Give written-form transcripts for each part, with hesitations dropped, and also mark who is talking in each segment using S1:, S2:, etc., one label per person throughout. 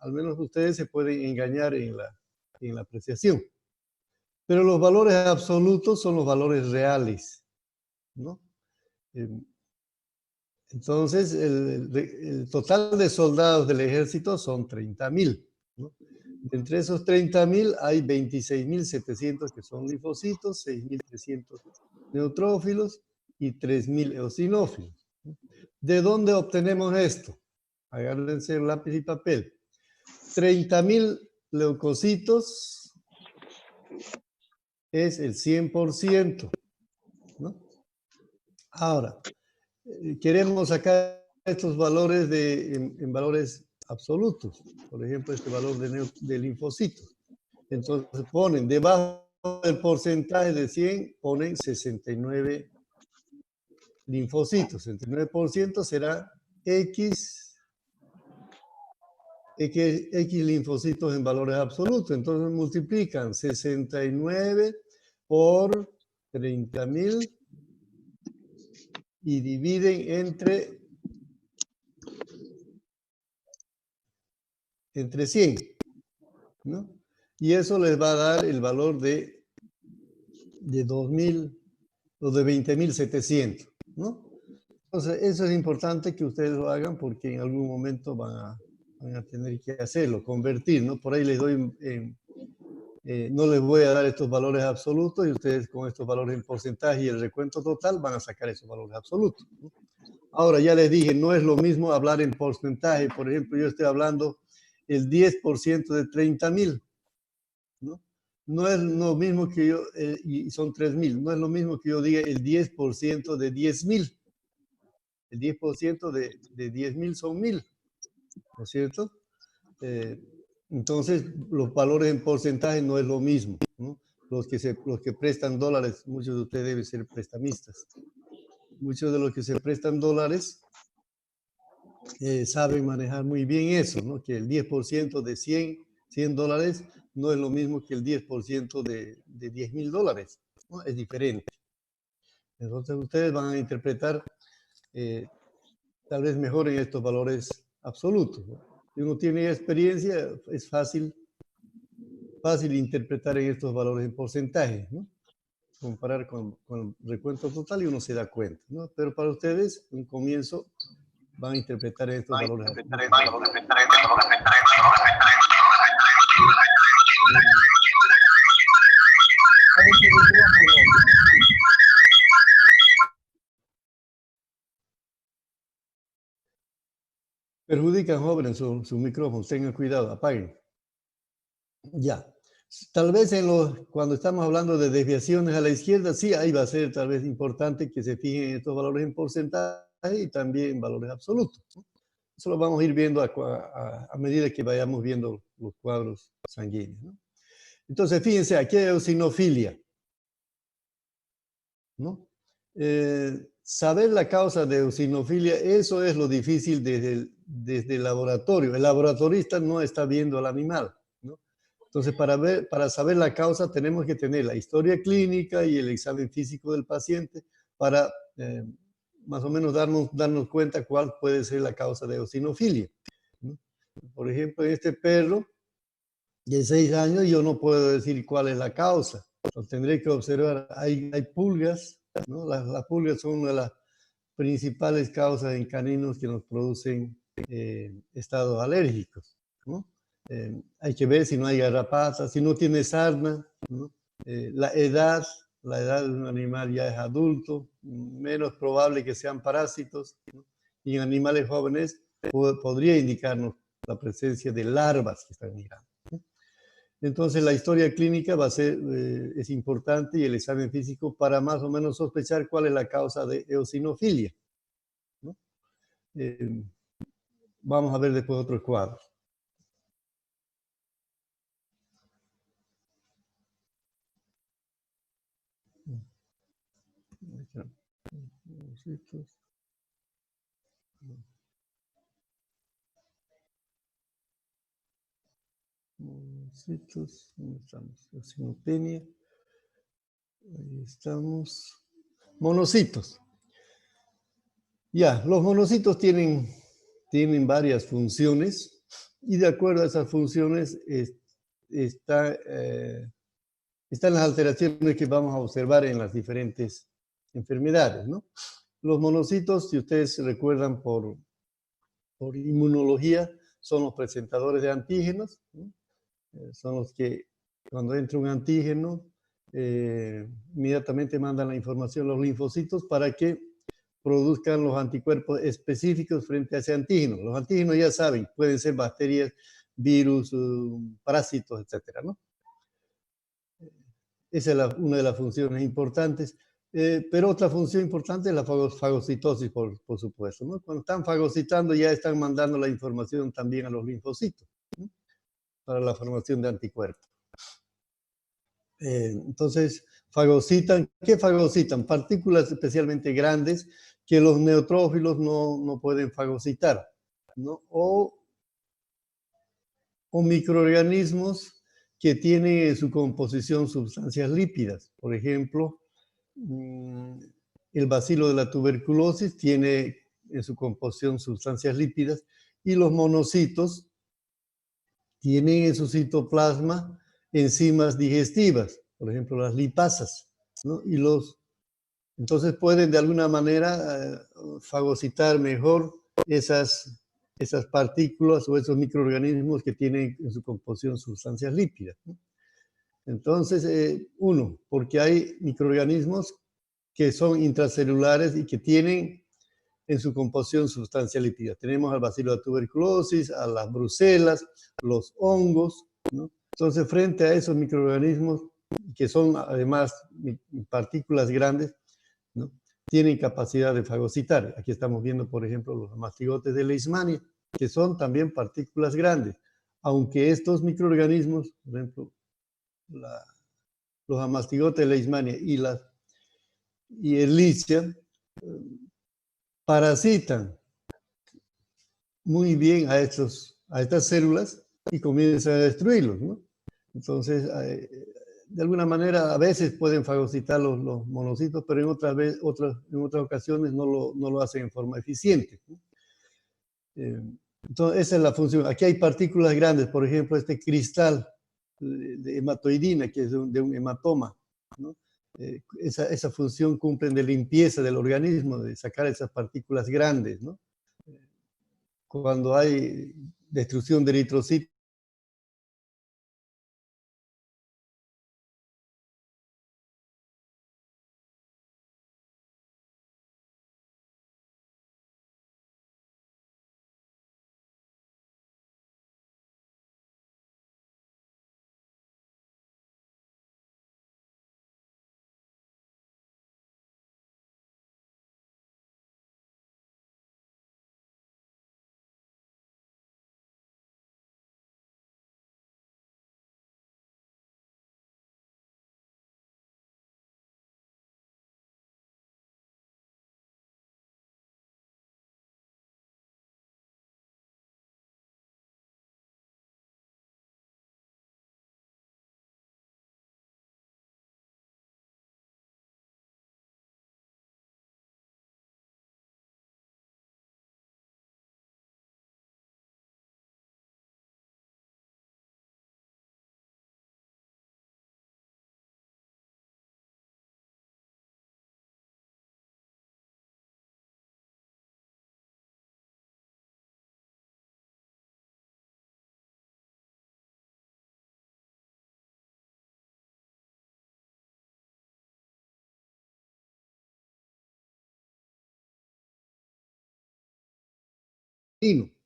S1: al menos ustedes se pueden engañar en la apreciación. Pero los valores absolutos son los valores reales, ¿no? Entonces, el total de soldados del ejército son 30.000, ¿no? Entre esos 30.000 hay 26.700 que son linfocitos, 6.300 neutrófilos y 3.000 eosinófilos. ¿De dónde obtenemos esto? Agárrense el lápiz y papel. 30.000 leucocitos es el 100%, ¿no? Ahora, queremos sacar estos valores en valores absolutos. Por ejemplo, este valor de linfocitos. Entonces ponen debajo del porcentaje de 100, ponen 69 linfocitos. 69% será X linfocitos en valores absolutos. Entonces multiplican 69 por 30.000 y dividen entre 100, ¿no? Y eso les va a dar el valor de 2.000 o de 20.700, ¿no? Entonces, eso es importante que ustedes lo hagan porque en algún momento van a tener que hacerlo, convertir, ¿no? Por ahí les doy, no les voy a dar estos valores absolutos y ustedes con estos valores en porcentaje y el recuento total van a sacar esos valores absolutos, ¿no? Ahora, ya les dije, no es lo mismo hablar en porcentaje. Por ejemplo, yo estoy hablando el 10% de 30.000, ¿no? No es lo mismo que yo, y son 3.000, no es lo mismo que yo diga el 10% de 10.000. El 10% de 10.000 son 1.000, ¿no es cierto? Entonces, los valores en porcentaje no es lo mismo, ¿no? Los que prestan dólares, muchos de ustedes deben ser prestamistas. Muchos de los que se prestan dólares saben manejar muy bien eso, ¿no? Que el 10% de 100 dólares no es lo mismo que el 10% de 10.000 dólares, ¿no? Es diferente. Entonces ustedes van a interpretar tal vez mejor en estos valores absolutos, ¿no? Si uno tiene experiencia, es fácil interpretar en estos valores en porcentaje, ¿no? Comparar con el recuento total y uno se da cuenta, ¿no? Pero para ustedes, en comienzo, van a interpretar estos valores. Perjudican, jóvenes, su micrófono. Tengan cuidado, apaguen. Ya. Tal vez cuando estamos hablando de desviaciones a la izquierda, sí, ahí va a ser tal vez importante que se fijen en estos valores en porcentaje y también en valores absolutos, ¿no? Eso lo vamos a ir viendo a medida que vayamos viendo los cuadros sanguíneos, ¿no? Entonces, fíjense, aquí hay eosinofilia, ¿no? Saber la causa de eosinofilia, eso es lo difícil desde el laboratorio. El laboratorista no está viendo al animal, ¿no? Entonces, para saber la causa, tenemos que tener la historia clínica y el examen físico del paciente para más o menos darnos cuenta cuál puede ser la causa de eosinofilia, ¿no? Por ejemplo, en este perro de 6 años, yo no puedo decir cuál es la causa. Lo tendré que observar. Hay pulgas, ¿no? Las pulgas son una de las principales causas en caninos que nos producen estados alérgicos, ¿no? Hay que ver si no hay garrapatas, si no tiene sarna, ¿no? La edad de un animal ya es adulto, menos probable que sean parásitos, ¿no? Y en animales jóvenes podría indicarnos la presencia de larvas que están mirando, ¿no? Entonces la historia clínica va a ser, es importante, y el examen físico para más o menos sospechar cuál es la causa de eosinofilia, ¿no? Vamos a ver después otros cuadros. Monocitos, ¿dónde estamos? Eosinopenia. Ahí estamos. Monocitos. Ya, los monocitos tienen varias funciones. y de acuerdo a esas funciones están las alteraciones que vamos a observar en las diferentes enfermedades, ¿no? Los monocitos, si ustedes recuerdan por inmunología, son los presentadores de antígenos, ¿no? Son los que cuando entra un antígeno, inmediatamente mandan la información a los linfocitos para que produzcan los anticuerpos específicos frente a ese antígeno. Los antígenos ya saben, pueden ser bacterias, virus, parásitos, etcétera, ¿no? Esa es una de las funciones importantes. Pero otra función importante es la fagocitosis, por supuesto, ¿no? Cuando están fagocitando ya están mandando la información también a los linfocitos, ¿no? Para la formación de anticuerpos. Entonces, fagocitan. ¿Qué fagocitan? Partículas especialmente grandes que los neutrófilos no pueden fagocitar, ¿no? O microorganismos que tienen en su composición sustancias lípidas. Por ejemplo, el bacilo de la tuberculosis tiene en su composición sustancias lípidas y los monocitos tienen en su citoplasma enzimas digestivas, por ejemplo las lipasas, ¿no? Entonces pueden de alguna manera fagocitar mejor esas partículas o esos microorganismos que tienen en su composición sustancias lípidas, ¿no? Entonces, porque hay microorganismos que son intracelulares y que tienen en su composición sustancias lípidas. Tenemos al bacilo de tuberculosis, a las brucelas, los hongos, ¿no? Entonces, frente a esos microorganismos, que son además partículas grandes, ¿no? Tienen capacidad de fagocitar. Aquí estamos viendo, por ejemplo, los mastigotes de Leishmania, que son también partículas grandes, aunque estos microorganismos, por ejemplo, los amastigotes de Leishmania y Ehrlichia, parasitan muy bien a estas células y comienzan a destruirlos, ¿no? Entonces, de alguna manera, a veces pueden fagocitar los monocitos, pero en otras ocasiones no lo hacen en forma eficiente, ¿no? Entonces, esa es la función. Aquí hay partículas grandes, por ejemplo, este cristal de hematoidina, que es de un hematoma, ¿no? Esa función cumplen de limpieza del organismo, de sacar esas partículas grandes, ¿no? Cuando hay destrucción de eritrocitos,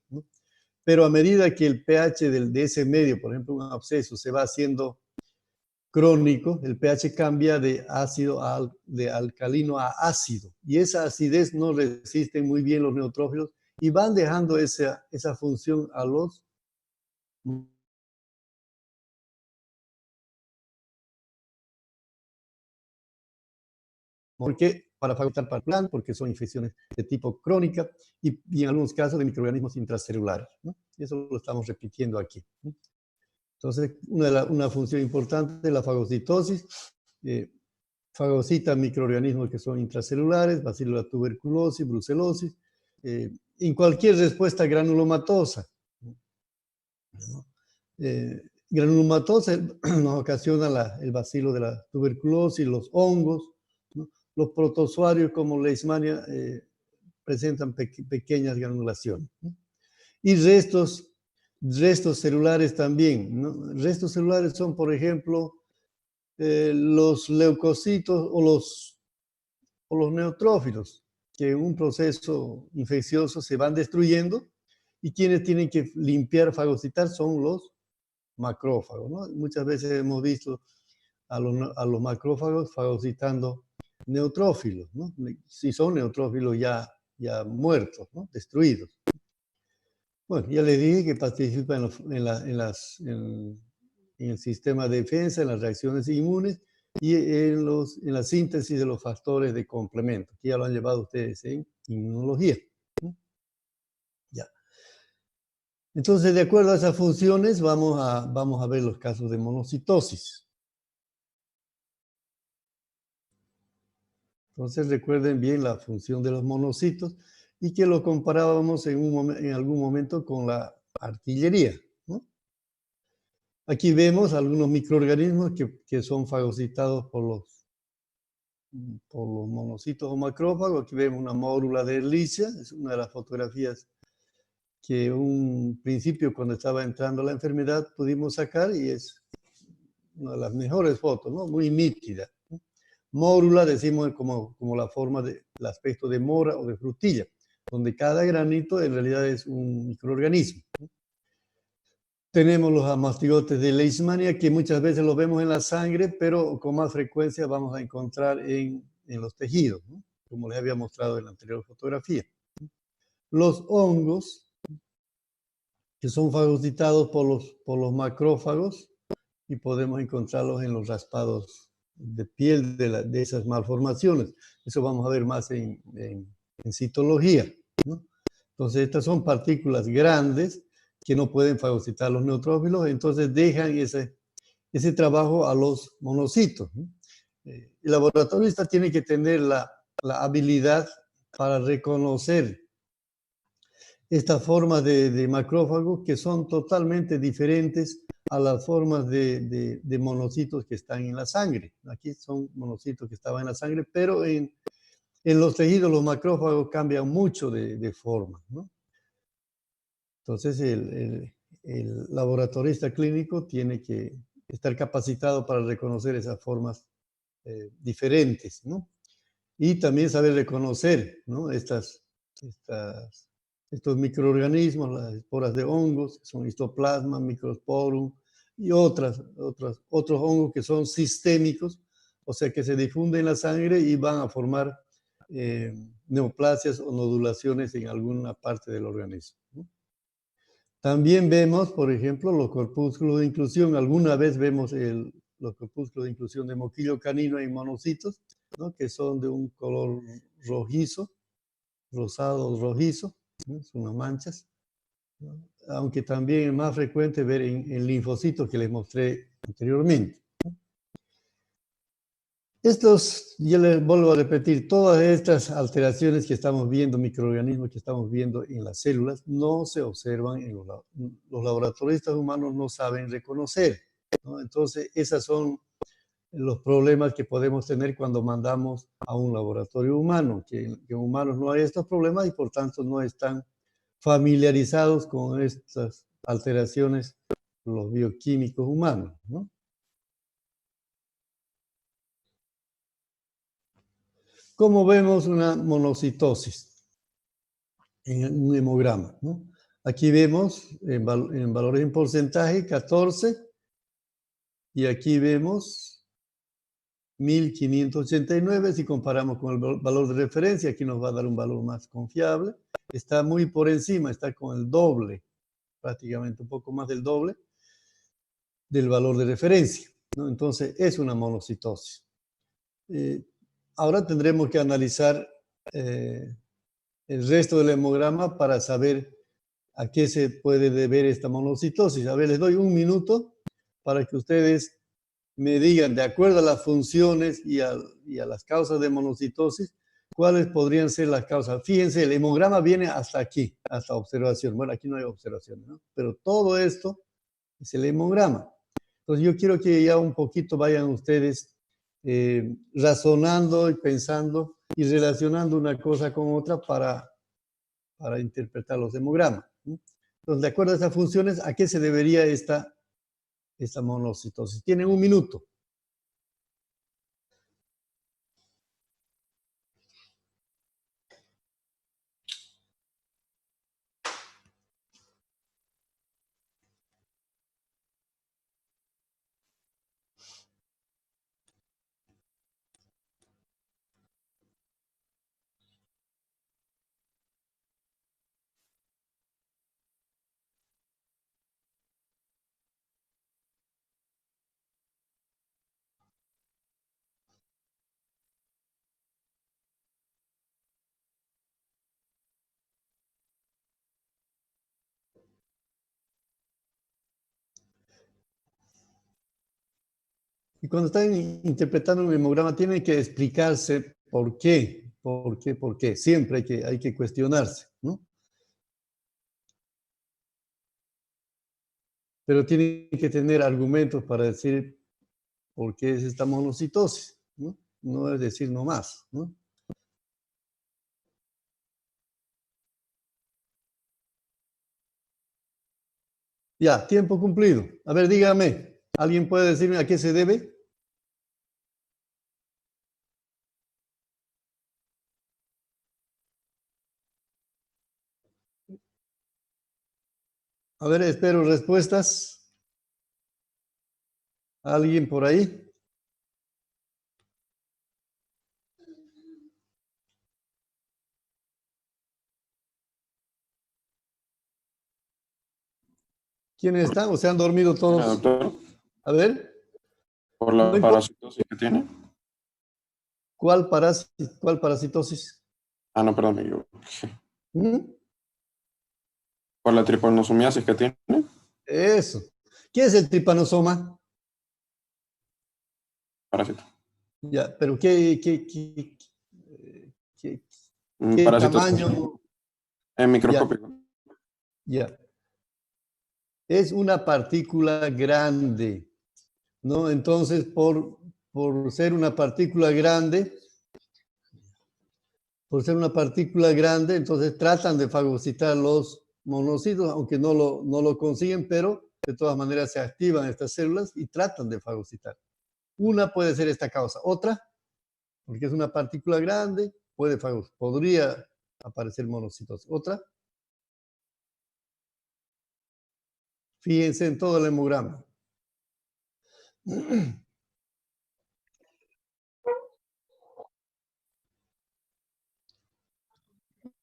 S1: ¿no? Pero a medida que el pH de ese medio, por ejemplo, un absceso, se va haciendo crónico, el pH cambia de alcalino a ácido, y esa acidez no resiste muy bien los neutrófilos y van dejando esa función a los para fagocitar particular, porque son infecciones de tipo crónica y en algunos casos de microorganismos intracelulares, ¿no? Y eso lo estamos repitiendo aquí, ¿no? Entonces, una función importante es la fagocitosis. Fagocita microorganismos que son intracelulares, bacilo de la tuberculosis, brucelosis, en cualquier respuesta granulomatosa, ¿no? ¿no? Granulomatosis nos ocasiona el bacilo de la tuberculosis, los hongos, ¿no? Los protozoarios como Leishmania presentan pequeñas granulaciones, ¿no? Y restos celulares también, ¿no? Restos celulares son, por ejemplo, los leucocitos o los neutrófilos, que en un proceso infeccioso se van destruyendo y quienes tienen que limpiar, fagocitar son los macrófagos, ¿no? Muchas veces hemos visto a los macrófagos fagocitando neutrófilos, ¿no? Si son neutrófilos ya muertos, ¿no? Destruidos. Bueno, ya les dije que participa en el sistema de defensa, en las reacciones inmunes y en la síntesis de los factores de complemento, que ya lo han llevado ustedes en inmunología, ¿no? Ya. Entonces, de acuerdo a esas funciones, vamos a ver los casos de monocitosis. Entonces, recuerden bien la función de los monocitos y que lo comparábamos en algún momento con la artillería, ¿no? Aquí vemos algunos microorganismos que son fagocitados por los monocitos o macrófagos. Aquí vemos una mórula de Ehrlichia, es una de las fotografías que un principio cuando estaba entrando la enfermedad pudimos sacar y es una de las mejores fotos, ¿no? Muy nítida, ¿no? Mórula decimos como la forma del aspecto de mora o de frutilla, donde cada granito en realidad es un microorganismo, ¿no? Tenemos los mastigotes de Leishmania, que muchas veces los vemos en la sangre, pero con más frecuencia vamos a encontrar en los tejidos, ¿no? Como les había mostrado en la anterior fotografía. Los hongos, que son fagocitados por los macrófagos, y podemos encontrarlos en los raspados de piel de esas malformaciones. Eso vamos a ver más en citología, ¿no? Entonces, estas son partículas grandes que no pueden fagocitar los neutrófilos, entonces dejan ese trabajo a los monocitos, ¿no? El laboratorista tiene que tener la habilidad para reconocer estas formas de macrófagos que son totalmente diferentes a las formas de monocitos que están en la sangre. Aquí son monocitos que estaban en la sangre, pero en los tejidos los macrófagos cambian mucho de forma, ¿no? Entonces el laboratorista clínico tiene que estar capacitado para reconocer esas formas diferentes, ¿no? Y también saber reconocer, ¿no? Estos microorganismos, las esporas de hongos, que son histoplasma, microsporum y otros hongos que son sistémicos, o sea que se difunden en la sangre y van a formar neoplasias o nodulaciones en alguna parte del organismo, ¿no? También vemos, por ejemplo, los corpúsculos de inclusión. Alguna vez vemos los corpúsculos de inclusión de moquillo canino en monocitos, ¿no? Que son de un color rojizo, rosado rojizo, ¿no? Son unas manchas, ¿no? Aunque también es más frecuente ver en linfocitos que les mostré anteriormente. Ya les vuelvo a repetir, todas estas alteraciones que estamos viendo, microorganismos que estamos viendo en las células, no se observan en los laboratoristas humanos no saben reconocer, ¿no? Entonces, esos son los problemas que podemos tener cuando mandamos a un laboratorio humano, que en humanos no hay estos problemas y por tanto no están familiarizados con estas alteraciones, los bioquímicos humanos, ¿no? ¿Cómo vemos una monocitosis en un hemograma, ¿no? Aquí vemos en valores en porcentaje 14 y aquí vemos 1589. Si comparamos con el valor de referencia, aquí nos va a dar un valor más confiable. Está muy por encima, está con el doble, prácticamente un poco más del doble del valor de referencia, ¿no? Entonces es una monocitosis. Ahora tendremos que analizar el resto del hemograma para saber a qué se puede deber esta monocitosis. A ver, les doy un minuto para que ustedes me digan, de acuerdo a las funciones y a las causas de monocitosis, ¿Cuáles podrían ser las causas? Fíjense, el hemograma viene hasta aquí, hasta observación. Bueno, aquí no hay observación, ¿no? Pero todo esto es el hemograma. Entonces yo quiero que ya un poquito vayan ustedes razonando y pensando y relacionando una cosa con otra para interpretar los hemogramas, ¿no? Entonces, de acuerdo a estas funciones, ¿a qué se debería esta monocitosis? Tienen un minuto. Y cuando están interpretando un hemograma, tienen que explicarse por qué, por qué. Siempre hay que cuestionarse, ¿no? Pero tienen que tener argumentos para decir por qué es esta monocitosis, ¿no? No es decir no más, ¿no? Ya, tiempo cumplido. A ver, dígame, ¿alguien puede decirme a qué se debe? A ver, espero respuestas. ¿Alguien por ahí? ¿Quiénes están o se han dormido
S2: Mira,
S1: todos?
S2: doctor,
S1: A ver,
S2: por
S1: no
S2: la
S1: importa.
S2: parasitosis que tiene.
S1: ¿Cuál parasitosis?
S2: Ah, no, perdón, me equivoqué.
S1: ¿Mm?
S2: Por la tripanosomiasis que tiene.
S1: Eso. ¿Qué es el tripanosoma?
S2: Parásito.
S1: Ya, pero qué, qué
S2: Parásitos
S1: tamaño? Ya,
S2: microscópicos.
S1: ya. Es una partícula grande, ¿no? Entonces, por ser una partícula grande, entonces tratan de fagocitar los monocitos, aunque no lo consiguen, pero de todas maneras se activan estas células y tratan de fagocitar. Una puede ser esta causa. Otra, porque es una partícula grande, podría aparecer monocitosis. Otra, fíjense en todo el hemograma.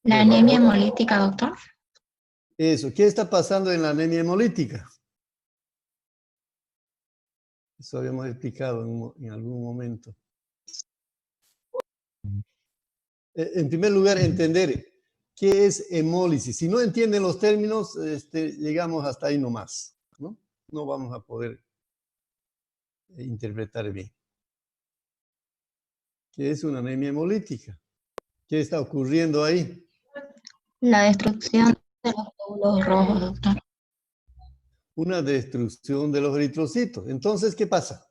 S3: La anemia hemolítica, doctor.
S1: Eso, ¿qué está pasando en la anemia hemolítica? Eso habíamos explicado en algún momento. En primer lugar, entender qué es hemólisis. Si no entienden los términos, llegamos hasta ahí nomás, ¿no? No vamos a poder interpretar bien. ¿Qué es una anemia hemolítica? ¿Qué está ocurriendo ahí?
S3: La destrucción de los glóbulos rojos, doctor.
S1: Una destrucción de los eritrocitos. Entonces, ¿qué pasa?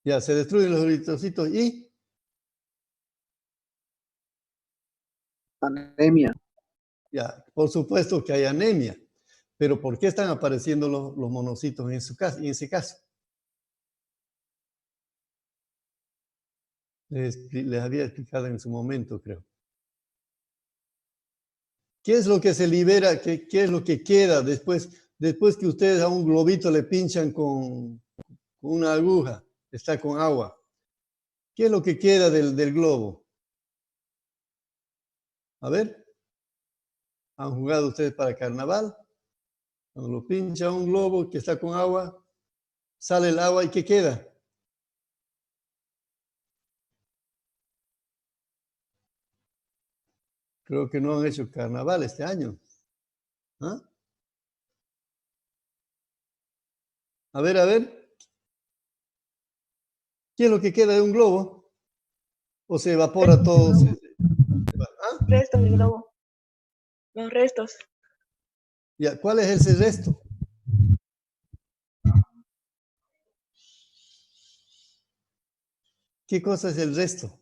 S1: Ya se destruyen los eritrocitos y
S4: anemia.
S1: ya, por supuesto que hay anemia. Pero ¿por qué están apareciendo los monocitos en ese caso? Les había explicado en su momento, creo. ¿Qué es lo que se libera? ¿Qué es lo que queda después que ustedes a un globito le pinchan con una aguja? Está con agua. ¿Qué es lo que queda del globo? A ver, ¿han jugado ustedes para carnaval? Cuando lo pincha un globo que está con agua, sale el agua y ¿qué queda? Creo que no han hecho carnaval este año. ¿Ah? A ver, ¿qué es lo que queda de un globo? o se evapora todo. ¿Ah?
S4: Restos del globo. Los restos.
S1: Ya, ¿cuál es ese resto? ¿Qué cosa es el resto?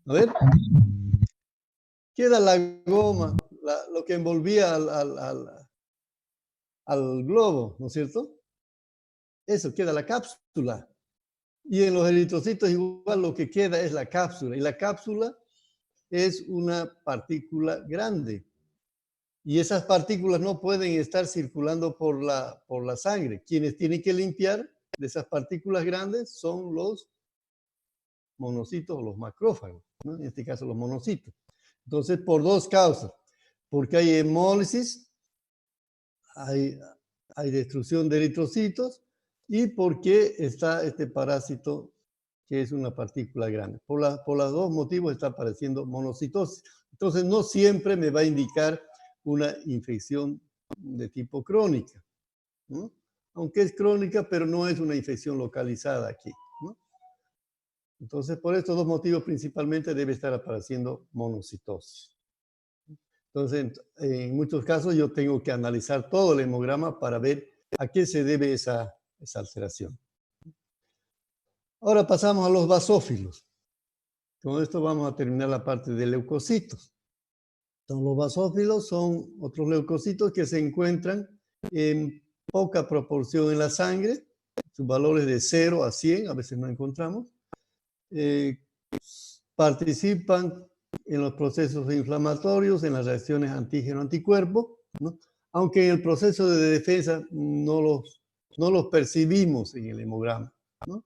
S1: A ver. Queda la goma, lo que envolvía al globo, ¿no es cierto? Eso, queda la cápsula. Y en los eritrocitos igual lo que queda es la cápsula. Y la cápsula es una partícula grande. Y esas partículas no pueden estar circulando por la sangre. Quienes tienen que limpiar de esas partículas grandes son los monocitos o los macrófagos, ¿no? En este caso los monocitos. Entonces, por dos causas. Porque hay hemólisis, hay destrucción de eritrocitos y porque está este parásito que es una partícula grande. Por los dos motivos está apareciendo monocitosis. Entonces, no siempre me va a indicar una infección de tipo crónica, ¿no? Aunque es crónica, pero no es una infección localizada aquí, ¿no? Entonces, por estos dos motivos principalmente debe estar apareciendo monocitosis. Entonces, en muchos casos yo tengo que analizar todo el hemograma para ver a qué se debe esa alteración. Ahora pasamos a los basófilos. Con esto vamos a terminar la parte de leucocitos. Entonces, los basófilos son otros leucocitos que se encuentran en poca proporción en la sangre. Sus valores de 0 a 100, a veces no encontramos. Participan en los procesos inflamatorios, en las reacciones antígeno-anticuerpo, ¿no? Aunque en el proceso de defensa no los percibimos en el hemograma, ¿no?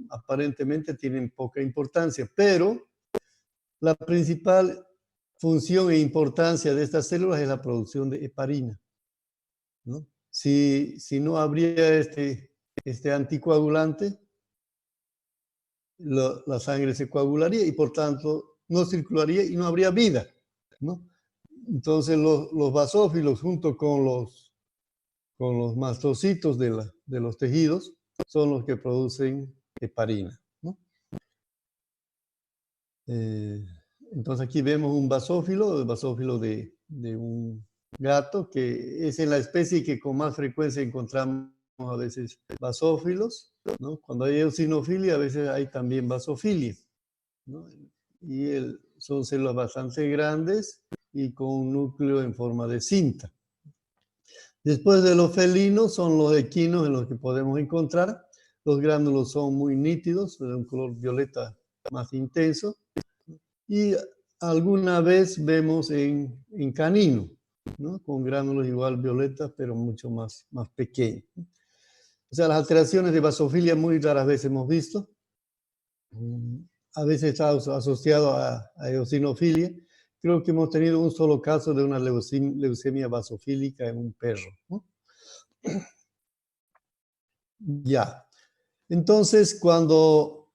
S1: Aparentemente tienen poca importancia, pero la principal función e importancia de estas células es la producción de heparina, ¿no? Si no habría este anticoagulante, la sangre se coagularía y por tanto no circularía y no habría vida, ¿no? Entonces los basófilos junto con los mastocitos de los tejidos son los que producen heparina, ¿no? Entonces aquí vemos un basófilo, el basófilo de un gato, que es en la especie que con más frecuencia encontramos a veces basófilos, ¿no? Cuando hay eosinofilia, a veces hay también basofilia, ¿no? Y son células bastante grandes y con un núcleo en forma de cinta. Después de los felinos son los equinos en los que podemos encontrar. Los gránulos son muy nítidos, de un color violeta más intenso. Y alguna vez vemos en canino, ¿no? Con gránulos igual violetas, pero mucho más pequeños. O sea, las alteraciones de basofilia muy raras veces hemos visto. A veces está asociado a eosinofilia. Creo que hemos tenido un solo caso de una leucemia basofílica en un perro, ¿no? Ya. Entonces, cuando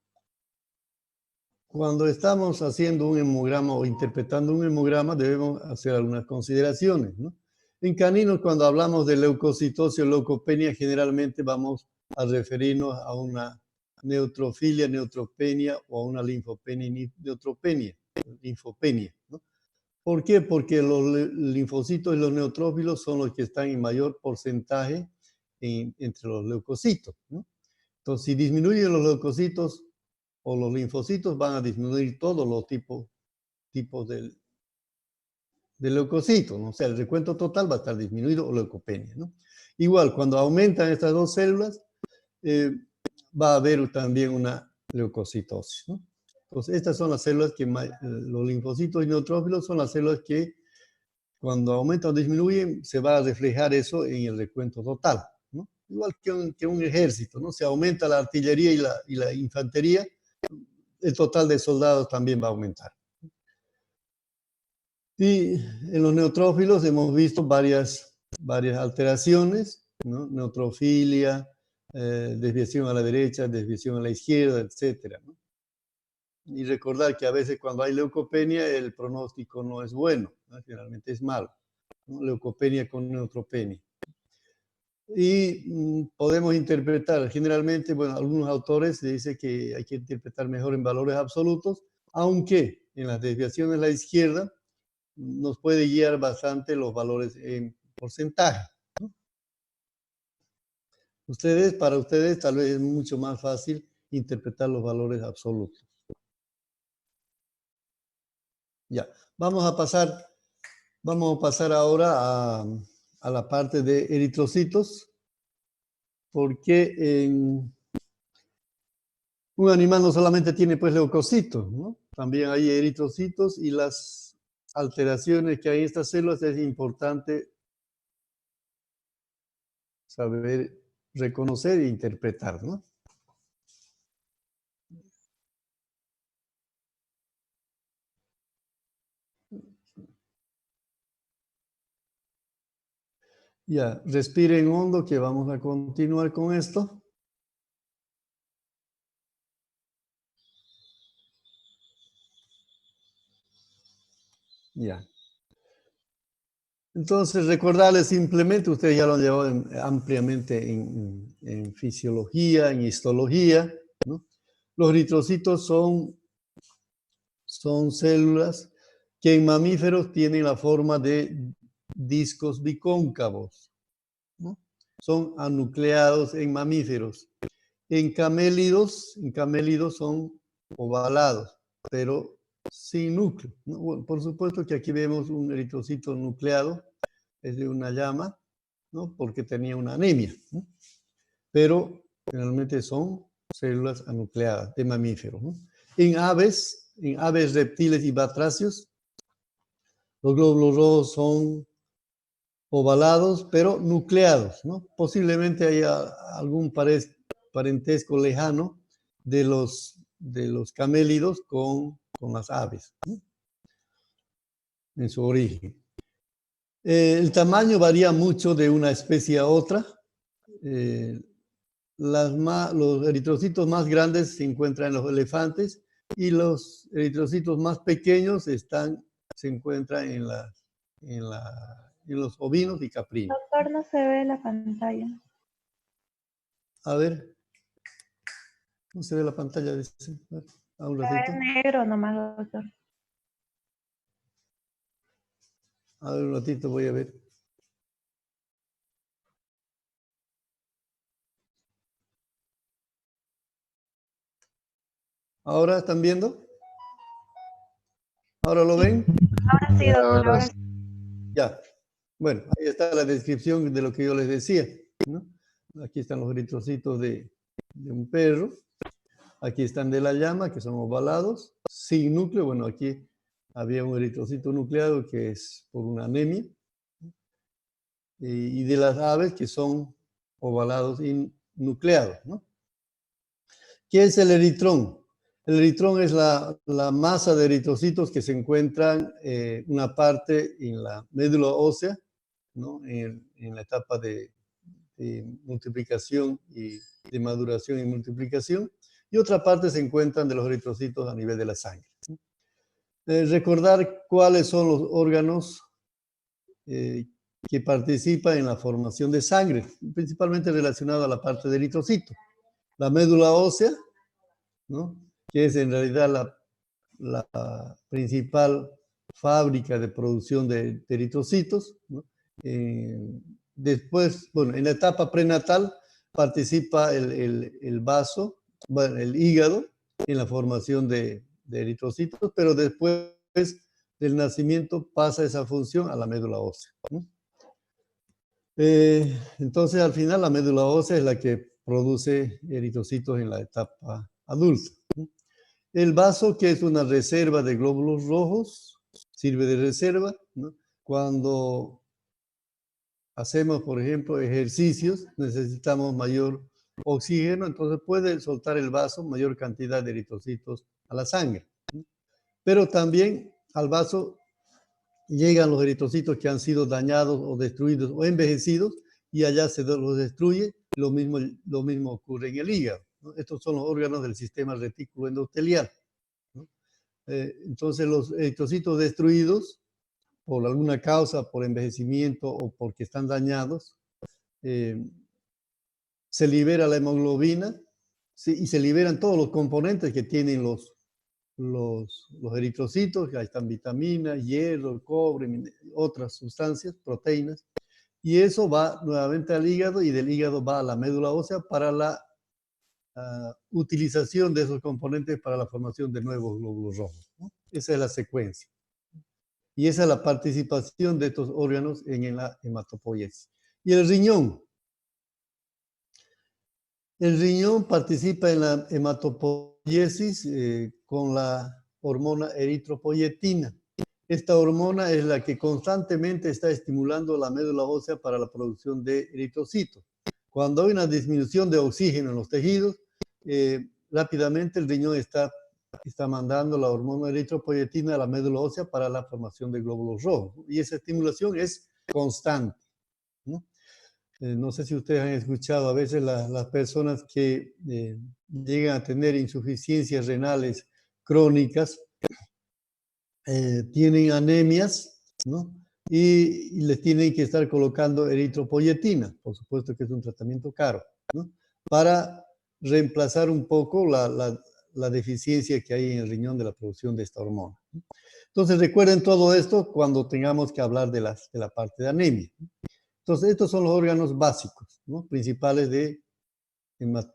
S1: estamos haciendo un hemograma o interpretando un hemograma, debemos hacer algunas consideraciones, ¿no? En caninos, cuando hablamos de leucocitosis o leucopenia, generalmente vamos a referirnos a una neutrofilia, neutropenia o a una linfopenia y neutropenia, linfopenia, ¿no? ¿Por qué? Porque los linfocitos y los neutrófilos son los que están en mayor porcentaje entre los leucocitos, ¿no? Entonces, si disminuyen los leucocitos o los linfocitos, van a disminuir todos los tipos de leucocitos, ¿no? O sea, el recuento total va a estar disminuido o leucopenia, ¿no? Igual, cuando aumentan estas dos células, va a haber también una leucocitosis, ¿no? Entonces, estas son las células que, los linfocitos y neutrófilos son las células que cuando aumentan o disminuyen, se va a reflejar eso en el recuento total, ¿no? Igual que un ejército, ¿no? Se aumenta la artillería y la infantería, el total de soldados también va a aumentar. Y en los neutrófilos hemos visto varias alteraciones, ¿no? Neutrofilia, desviación a la derecha, desviación a la izquierda, etc., ¿no? Y recordar que a veces cuando hay leucopenia el pronóstico no es bueno, ¿no? Generalmente es malo, ¿no? Leucopenia con neutropenia. Y podemos interpretar, generalmente, bueno, algunos autores dicen que hay que interpretar mejor en valores absolutos, aunque en las desviaciones a la izquierda nos puede guiar bastante los valores en porcentaje, ¿no? Para ustedes tal vez es mucho más fácil interpretar los valores absolutos. Ya, vamos a pasar ahora a la parte de eritrocitos, porque un animal no solamente tiene pues leucocitos, ¿no? También hay eritrocitos, y las alteraciones que hay en estas células es importante saber reconocer e interpretar, ¿no? Ya, respiren hondo, que vamos a continuar con esto. Ya. Entonces, recordarles simplemente, ustedes ya lo han llevado ampliamente en fisiología, en histología, ¿no? Los eritrocitos son células que en mamíferos tienen la forma de discos bicóncavos, ¿no? Son anucleados en mamíferos. En camélidos son ovalados, pero sin núcleo, ¿no? Bueno, por supuesto que aquí vemos un eritrocito nucleado, es de una llama, ¿no? Porque tenía una anemia, ¿no? Pero generalmente son células anucleadas de mamíferos, ¿no? En aves, reptiles y batracios, los glóbulos rojos son ovalados, pero nucleados, ¿no? Posiblemente haya algún parentesco lejano de los camélidos con las aves, ¿no? En su origen. El tamaño varía mucho de una especie a otra. Los eritrocitos más grandes se encuentran en los elefantes, y los eritrocitos más pequeños se encuentran en los ovinos y caprinos.
S4: Doctor, no se ve la pantalla.
S1: A ver, no se ve la pantalla de ese. A un ratito.
S4: Está en negro nomás, doctor.
S1: A ver, un ratito voy a ver. ¿Ahora están viendo? ¿Ahora lo ven?
S4: Ahora sí, doctor.
S2: Ahora
S4: Ahora
S2: sí.
S4: sí.
S1: Ya. Bueno, ahí está la descripción de lo que yo les decía, ¿no? Aquí están los eritrocitos de un perro. Aquí están de la llama, que son ovalados, sin núcleo. Bueno, aquí había un eritrocito nucleado que es por una anemia. Y de las aves, que son ovalados y nucleados, ¿no? ¿Qué es el eritrón? El eritrón es la masa de eritrocitos que se encuentran una parte en la médula ósea, ¿no? En la etapa de multiplicación y de maduración y multiplicación, y otra parte se encuentran de los eritrocitos a nivel de la sangre. Recordar cuáles son los órganos que participan en la formación de sangre, principalmente relacionado a la parte de eritrocito. La médula ósea, ¿no? Que es en realidad la principal fábrica de producción de eritrocitos, ¿no? Después, bueno, en la etapa prenatal participa el vaso, bueno, el hígado, en la formación de eritrocitos, pero después del nacimiento pasa esa función a la médula ósea, ¿no? Entonces, al final, la médula ósea es la que produce eritrocitos en la etapa adulta, ¿no? El vaso, que es una reserva de glóbulos rojos, sirve de reserva, ¿no? Cuando hacemos, por ejemplo, ejercicios, necesitamos mayor oxígeno, entonces puede soltar el vaso mayor cantidad de eritrocitos a la sangre, ¿no? Pero también al vaso llegan los eritrocitos que han sido dañados o destruidos o envejecidos, y allá se los destruye. Lo mismo ocurre en el hígado, ¿no? Estos son los órganos del sistema retículo endotelial, ¿no? Entonces, los eritrocitos destruidos por alguna causa, por envejecimiento o porque están dañados, se libera la hemoglobina, ¿sí? Y se liberan todos los componentes que tienen los eritrocitos, que ahí están vitaminas, hierro, cobre, otras sustancias, proteínas, y eso va nuevamente al hígado y del hígado va a la médula ósea para la utilización de esos componentes para la formación de nuevos glóbulos rojos, ¿no? Esa es la secuencia. Y esa es la participación de estos órganos en la hematopoiesis. Y el riñón. El riñón participa en la hematopoiesis con la hormona eritropoyetina. Esta hormona es la que constantemente está estimulando la médula ósea para la producción de eritrocitos. Cuando hay una disminución de oxígeno en los tejidos, rápidamente el riñón está mandando la hormona eritropoyetina a la médula ósea para la formación de glóbulos rojos. Y esa estimulación es constante, ¿no? No sé si ustedes han escuchado a veces las personas que llegan a tener insuficiencias renales crónicas, tienen anemias, ¿no? Y les tienen que estar colocando eritropoyetina, por supuesto que es un tratamiento caro, ¿no? Para reemplazar un poco la deficiencia que hay en el riñón de la producción de esta hormona. Entonces recuerden todo esto cuando tengamos que hablar de la parte de anemia. Entonces estos son los órganos básicos, ¿no? Principales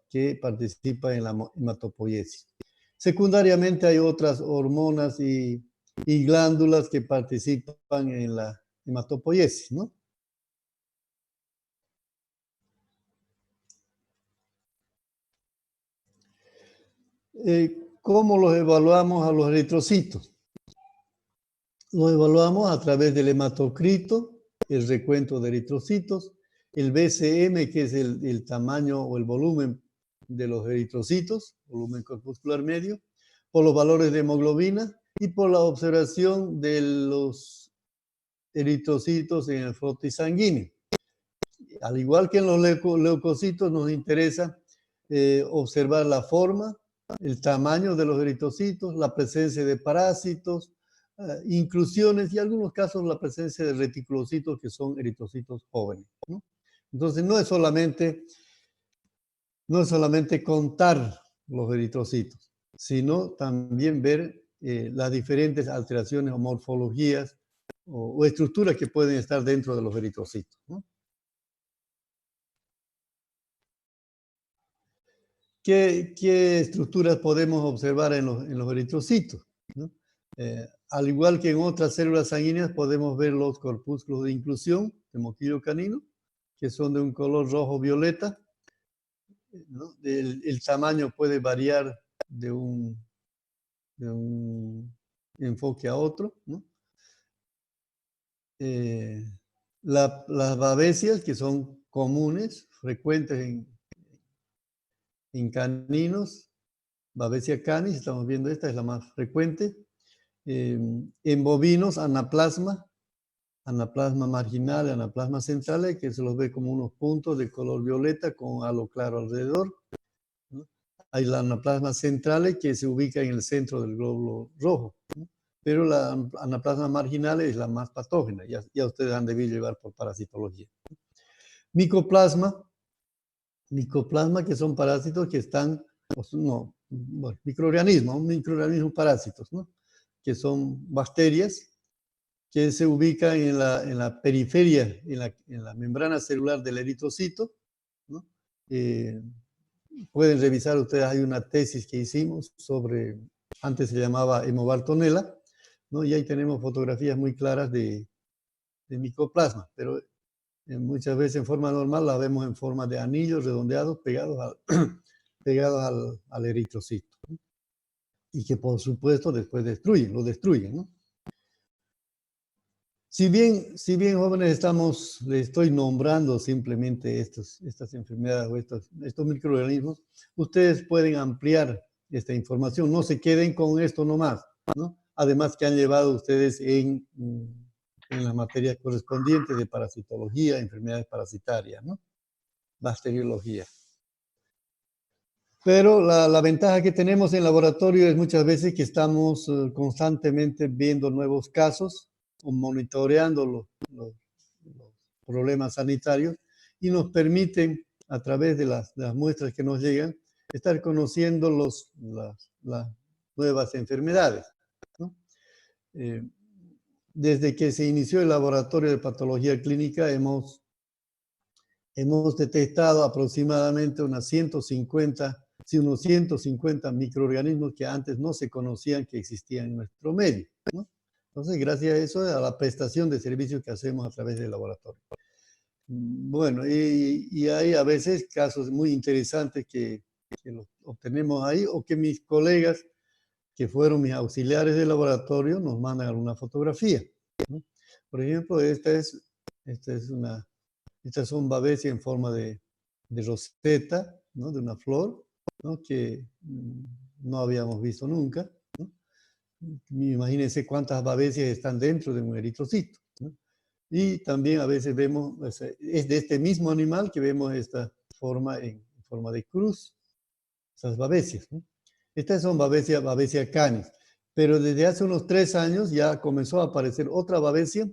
S1: que participan en la hematopoiesis. Secundariamente hay otras hormonas y glándulas que participan en la hematopoiesis, ¿no? ¿Cómo los evaluamos a los eritrocitos? Los evaluamos a través del hematocrito, el recuento de eritrocitos, el BCM, que es el tamaño o el volumen de los eritrocitos, volumen corpuscular medio, por los valores de hemoglobina y por la observación de los eritrocitos en el frotis sanguíneo. Al igual que en los leucocitos, nos interesa observar la forma, el tamaño de los eritrocitos, la presencia de parásitos, inclusiones y en algunos casos la presencia de reticulocitos, que son eritrocitos jóvenes, ¿no? Entonces no es solamente contar los eritrocitos, sino también ver las diferentes alteraciones o morfologías o estructuras que pueden estar dentro de los eritrocitos, ¿no? ¿Qué estructuras podemos observar en los eritrocitos, ¿no? Al igual que en otras células sanguíneas, podemos ver los corpúsculos de inclusión de moquillo canino, que son de un color rojo-violeta, ¿no? El tamaño puede variar de un enfoque a otro, ¿no? Las babesias, que son comunes, frecuentes en caninos, Babesia canis, estamos viendo esta, es la más frecuente. En bovinos, anaplasma marginal, anaplasma central, que se los ve como unos puntos de color violeta con halo claro alrededor, ¿no? Hay la anaplasma central que se ubica en el centro del glóbulo rojo, ¿no? Pero la anaplasma marginal es la más patógena, ya ustedes han debido llevar por parasitología. Micoplasma, que son parásitos que están, microorganismos parásitos, ¿no? Que son bacterias que se ubican en la periferia, en la membrana celular del eritrocito, ¿no? Pueden revisar ustedes, hay una tesis que hicimos sobre, antes se llamaba hemobartonella, ¿no? Y ahí tenemos fotografías muy claras de micoplasma, pero muchas veces en forma normal la vemos en forma de anillos redondeados pegados al eritrocito, ¿no? Y que por supuesto después lo destruyen, ¿no? Si bien jóvenes les estoy nombrando simplemente estas enfermedades o estos microorganismos, ustedes pueden ampliar esta información, no se queden con esto nomás, ¿no? Además que han llevado ustedes en las materias correspondientes de parasitología, enfermedades parasitarias, ¿no? Bacteriología. Pero la ventaja que tenemos en laboratorio es muchas veces que estamos constantemente viendo nuevos casos o monitoreando los problemas sanitarios y nos permiten, a través de las muestras que nos llegan, estar conociendo las nuevas enfermedades, ¿no? Desde que se inició el laboratorio de patología clínica hemos detectado aproximadamente unos 150 microorganismos que antes no se conocían que existían en nuestro medio, ¿no? Entonces, gracias a eso, a la prestación de servicios que hacemos a través del laboratorio. Bueno, y hay a veces casos muy interesantes que los obtenemos ahí, o que mis colegas, que fueron mis auxiliares de laboratorio, nos mandan alguna fotografía, ¿no? Por ejemplo, estas son babesias en forma de roseta, ¿no? De una flor, ¿no? Que no habíamos visto nunca, ¿no? Imagínense cuántas babesias están dentro de un eritrocito, ¿no? Y también a veces vemos, es de este mismo animal que vemos esta forma en forma de cruz, esas babesias, ¿no? Estas son Babesia canis, pero desde hace unos 3 años ya comenzó a aparecer otra babesia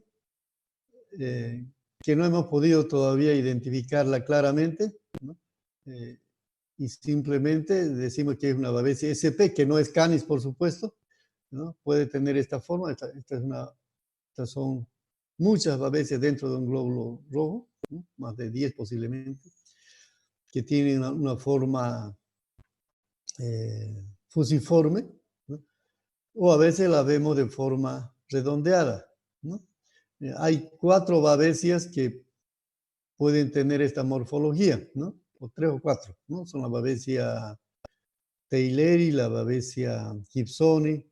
S1: que no hemos podido todavía identificarla claramente, ¿no? Y simplemente decimos que es una Babesia SP, que no es canis, por supuesto, ¿no? Puede tener esta forma. Estas son muchas babesias dentro de un glóbulo rojo, ¿no? Más de 10 posiblemente, que tienen una forma fusiforme, ¿no? O a veces la vemos de forma redondeada, ¿no? Hay 4 babesias que pueden tener esta morfología, ¿no? O 3 o 4, ¿no? Son la Babesia taylori, la Babesia gibsoni,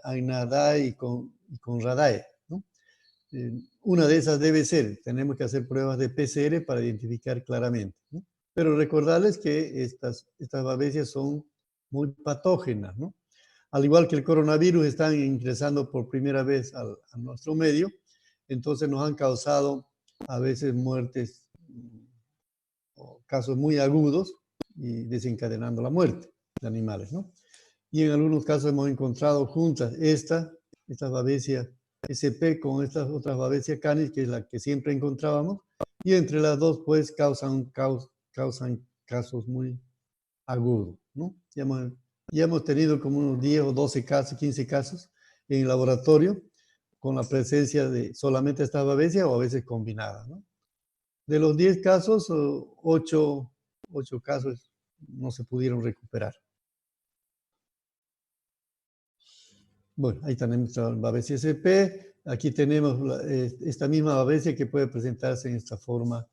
S1: Ainadae y Conradae, ¿no? Una de esas debe ser, tenemos que hacer pruebas de PCR para identificar claramente, ¿no? Pero recordarles que estas babesias son muy patógenas, ¿no? Al igual que el coronavirus, están ingresando por primera vez a nuestro medio, entonces nos han causado a veces muertes o casos muy agudos y desencadenando la muerte de animales, ¿no? Y en algunos casos hemos encontrado juntas estas babesias SP con estas otras Babesia canis, que es la que siempre encontrábamos, y entre las dos pues causan casos muy agudos, ¿no? Ya hemos tenido como unos 10 o 12 casos, 15 casos en el laboratorio con la presencia de solamente esta babesia o a veces combinadas, ¿no? De los 10 casos, 8 casos no se pudieron recuperar. Bueno, ahí tenemos la Babesia SP. Aquí tenemos esta misma babesia que puede presentarse en esta forma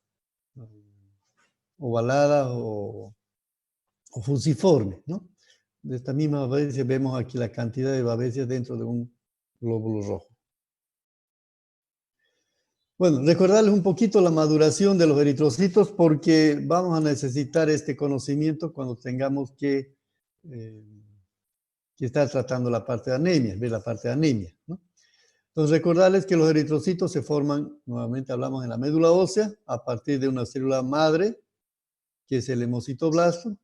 S1: ovalada o fusiforme, ¿no? De esta misma babesia vemos aquí la cantidad de babesias dentro de un glóbulo rojo. Bueno, recordarles un poquito la maduración de los eritrocitos porque vamos a necesitar este conocimiento cuando tengamos que estar tratando la parte de anemia, ver la parte de anemia, ¿no? Entonces, recordarles que los eritrocitos se forman, nuevamente hablamos en la médula ósea, a partir de una célula madre, que es el hemocitoblasto,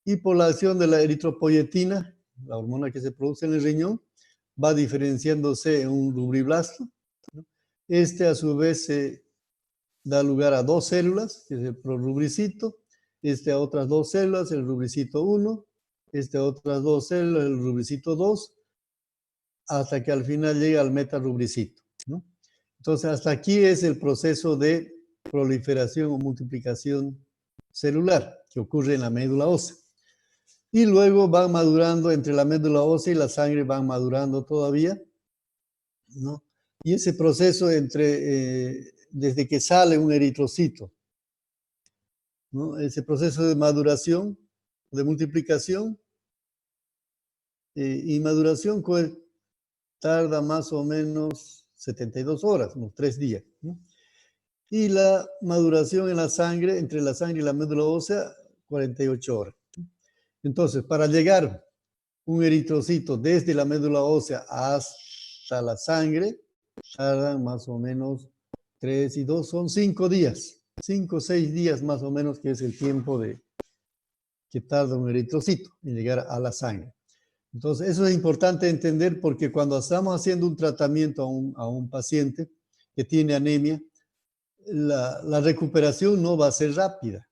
S1: y por la acción de la eritropoyetina, la hormona que se produce en el riñón, va diferenciándose en un rubriblasto, ¿no? Este a su vez da lugar a 2 células, que es el prorrubricito, a otras 2 células, el rubricito 1, a otras 2 células, el rubricito 2, hasta que al final llega al metarubricito, ¿no? Entonces, hasta aquí es el proceso de proliferación o multiplicación celular que ocurre en la médula ósea. Y luego van madurando entre la médula ósea y la sangre, van madurando todavía, ¿no? Y ese proceso desde que sale un eritrocito, ¿no? Ese proceso de maduración, de multiplicación y maduración tarda más o menos 72 horas, unos 3 días, ¿no? Y la maduración en la sangre, entre la sangre y la médula ósea, 48 horas. Entonces, para llegar un eritrocito desde la médula ósea hasta la sangre, tardan más o menos 3 y 2, son 5 días. 5 o 6 días más o menos, que es el tiempo que tarda un eritrocito en llegar a la sangre. Entonces, eso es importante entender porque cuando estamos haciendo un tratamiento a un paciente que tiene anemia, la recuperación no va a ser rápida.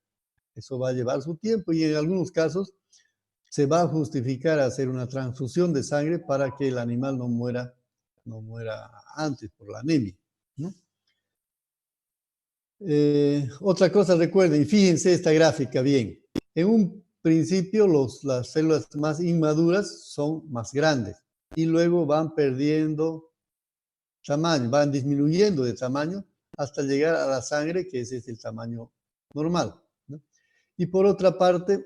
S1: Eso va a llevar su tiempo y en algunos casos se va a justificar hacer una transfusión de sangre para que el animal no muera antes por la anemia, ¿no? Otra cosa, recuerden, y fíjense esta gráfica bien. En un principio las células más inmaduras son más grandes y luego van perdiendo tamaño, van disminuyendo de tamaño hasta llegar a la sangre, que ese es el tamaño normal, ¿no? Y por otra parte,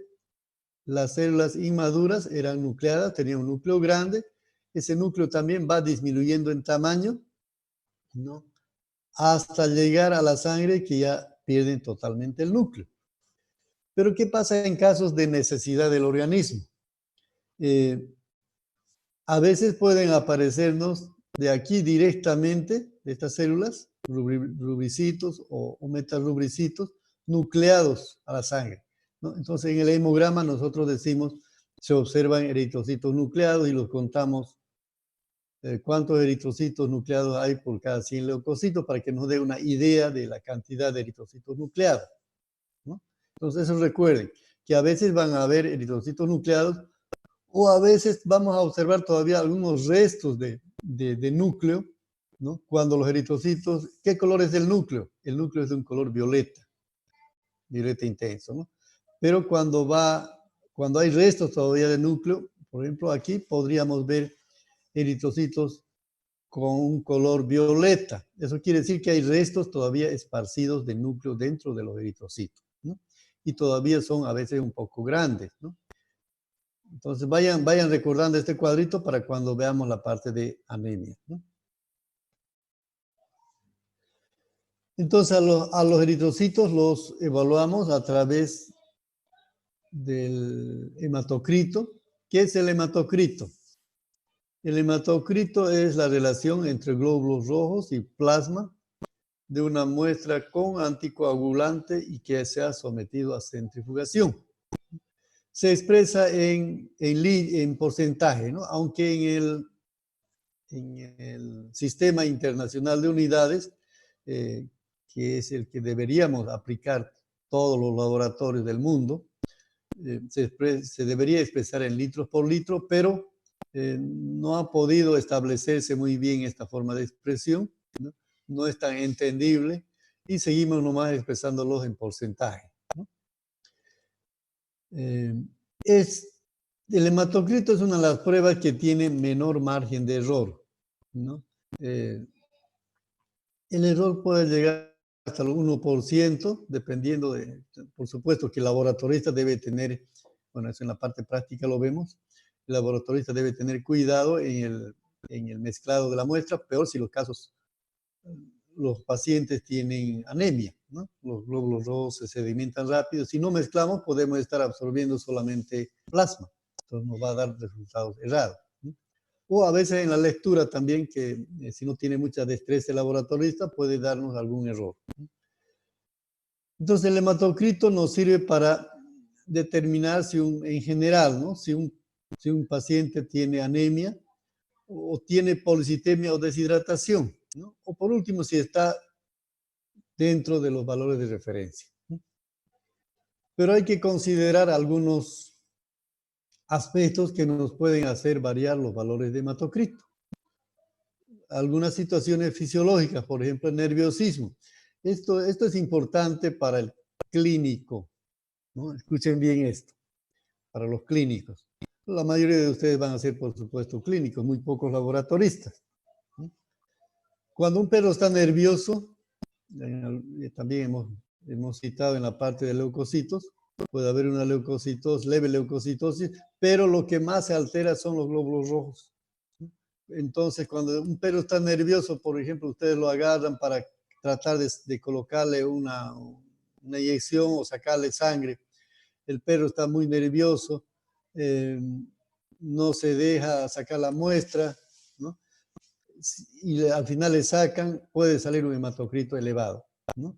S1: las células inmaduras eran nucleadas, tenían un núcleo grande, ese núcleo también va disminuyendo en tamaño, ¿no? Hasta llegar a la sangre que ya pierden totalmente el núcleo. Pero ¿qué pasa en casos de necesidad del organismo? A veces pueden aparecernos de aquí directamente, de estas células, rubricitos o metarubricitos nucleados a la sangre, ¿no? Entonces en el hemograma nosotros decimos, se observan eritrocitos nucleados y los contamos cuántos eritrocitos nucleados hay por cada 100 leucocitos para que nos dé una idea de la cantidad de eritrocitos nucleados, ¿no? Entonces eso recuerden, que a veces van a haber eritrocitos nucleados o a veces vamos a observar todavía algunos restos de núcleo, ¿no? Cuando los eritrocitos, ¿qué color es el núcleo? El núcleo es de un color violeta intenso, ¿no? Pero cuando hay restos todavía de núcleo, por ejemplo aquí podríamos ver eritrocitos con un color violeta. Eso quiere decir que hay restos todavía esparcidos de núcleo dentro de los eritrocitos, ¿no? Y todavía son a veces un poco grandes, ¿no? Entonces vayan recordando este cuadrito para cuando veamos la parte de anemia, ¿no? Entonces a los eritrocitos los evaluamos a través del hematocrito. ¿Qué es el hematocrito? El hematocrito es la relación entre glóbulos rojos y plasma de una muestra con anticoagulante y que se ha sometido a centrifugación. Se expresa en porcentaje, ¿no? Aunque en el Sistema Internacional de Unidades, que es el que deberíamos aplicar todos los laboratorios del mundo, se debería expresar en litros por litro, pero no ha podido establecerse muy bien esta forma de expresión, ¿no? No es tan entendible y seguimos nomás expresándolos en porcentaje, ¿no? El hematocrito es una de las pruebas que tiene menor margen de error, ¿no? El error puede llegar hasta el 1%, dependiendo por supuesto que el laboratorista debe tener, bueno, eso en la parte práctica lo vemos, el laboratorista debe tener cuidado en el mezclado de la muestra, peor si los pacientes tienen anemia, ¿no? Los glóbulos rojos se sedimentan rápido. Si no mezclamos, podemos estar absorbiendo solamente plasma. Entonces nos va a dar resultados errados, ¿no? O a veces en la lectura también, que si no tiene mucha destreza el laboratorista, puede darnos algún error, ¿no? Entonces el hematocrito nos sirve para determinar en general, ¿no? Si un paciente tiene anemia o tiene policitemia o deshidratación, ¿no? O por último, si está dentro de los valores de referencia, ¿no? Pero hay que considerar algunos aspectos que nos pueden hacer variar los valores de hematocrito. Algunas situaciones fisiológicas, por ejemplo, el nerviosismo. Esto es importante para el clínico, ¿no? Escuchen bien esto, para los clínicos. La mayoría de ustedes van a ser, por supuesto, clínicos, muy pocos laboratoristas, ¿no? Cuando un perro está nervioso, también hemos citado en la parte de leucocitos, puede haber una leve leucocitosis, pero lo que más se altera son los glóbulos rojos. Entonces, cuando un perro está nervioso, por ejemplo, ustedes lo agarran para tratar de colocarle una inyección o sacarle sangre. El perro está muy nervioso, no se deja sacar la muestra, ¿no? Y al final le sacan, puede salir un hematocrito elevado, ¿no?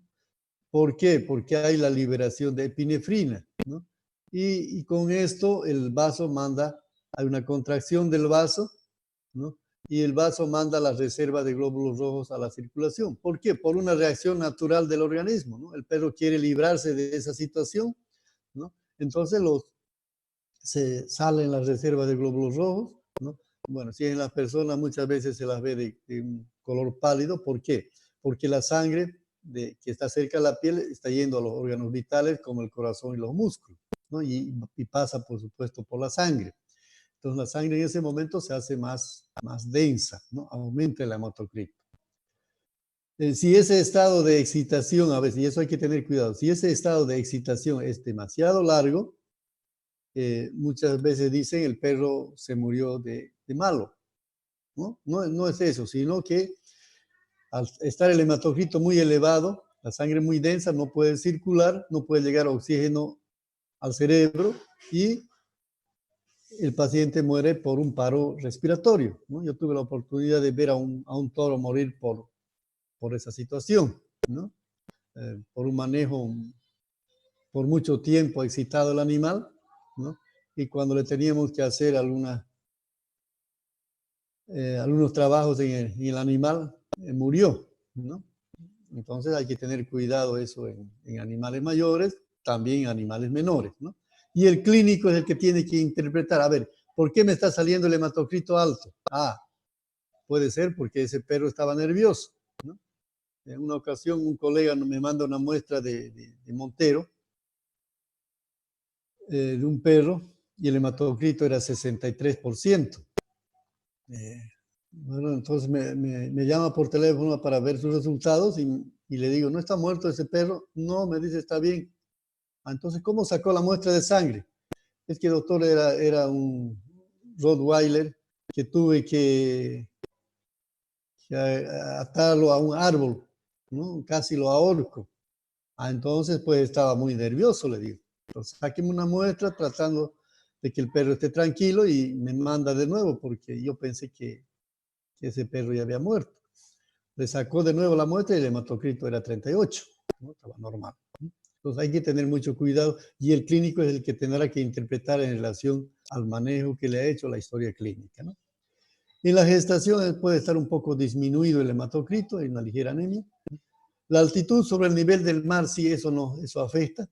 S1: ¿Por qué? Porque hay la liberación de epinefrina, ¿no? Y con esto el vaso hay una contracción del vaso, ¿no? y el vaso manda las reservas de glóbulos rojos a la circulación. ¿Por qué? Por una reacción natural del organismo, ¿no? El perro quiere librarse de esa situación, ¿no? Entonces se salen las reservas de glóbulos rojos, ¿no? Bueno, si en las personas muchas veces se las ve de un color pálido. ¿Por qué? Porque la sangre que está cerca de la piel está yendo a los órganos vitales como el corazón y los músculos, ¿no? Y pasa, por supuesto, por la sangre. Entonces la sangre en ese momento se hace más densa, ¿no? Aumenta el hematocrito. Si ese estado de excitación, a veces, y eso hay que tener cuidado, si ese estado de excitación es demasiado largo, muchas veces dicen el perro se murió de malo, ¿no? No es eso, sino que al estar el hematocrito muy elevado, la sangre muy densa, no puede circular, no puede llegar oxígeno al cerebro y el paciente muere por un paro respiratorio, ¿no? Yo tuve la oportunidad de ver a un toro morir por esa situación, ¿no? Por un manejo por mucho tiempo excitado el animal, ¿no? Y cuando le teníamos que hacer algunos trabajos en el animal, murió, ¿no? Entonces hay que tener cuidado eso en animales mayores, también en animales menores, ¿no? Y el clínico es el que tiene que interpretar, a ver, ¿por qué me está saliendo el hematocrito alto? Puede ser porque ese perro estaba nervioso, ¿no? En una ocasión un colega me manda una muestra de Montero, de un perro, y el hematocrito era 63%. Bueno, entonces me llama por teléfono para ver sus resultados y le digo, ¿no está muerto ese perro? No, me dice, está bien. Entonces, ¿cómo sacó la muestra de sangre? Es que, doctor, era un Rottweiler que tuve que atarlo a un árbol, ¿no? Casi lo ahorco. Entonces, pues estaba muy nervioso, le digo. Entonces, sáqueme una muestra tratando de que el perro esté tranquilo y me manda de nuevo porque yo pensé que ese perro ya había muerto. Le sacó de nuevo la muestra y el hematocrito era 38, ¿no? Estaba normal. Entonces hay que tener mucho cuidado y el clínico es el que tendrá que interpretar en relación al manejo que le ha hecho la historia clínica, ¿no? En la gestación puede estar un poco disminuido el hematocrito, hay una ligera anemia. La altitud sobre el nivel del mar, sí, eso afecta.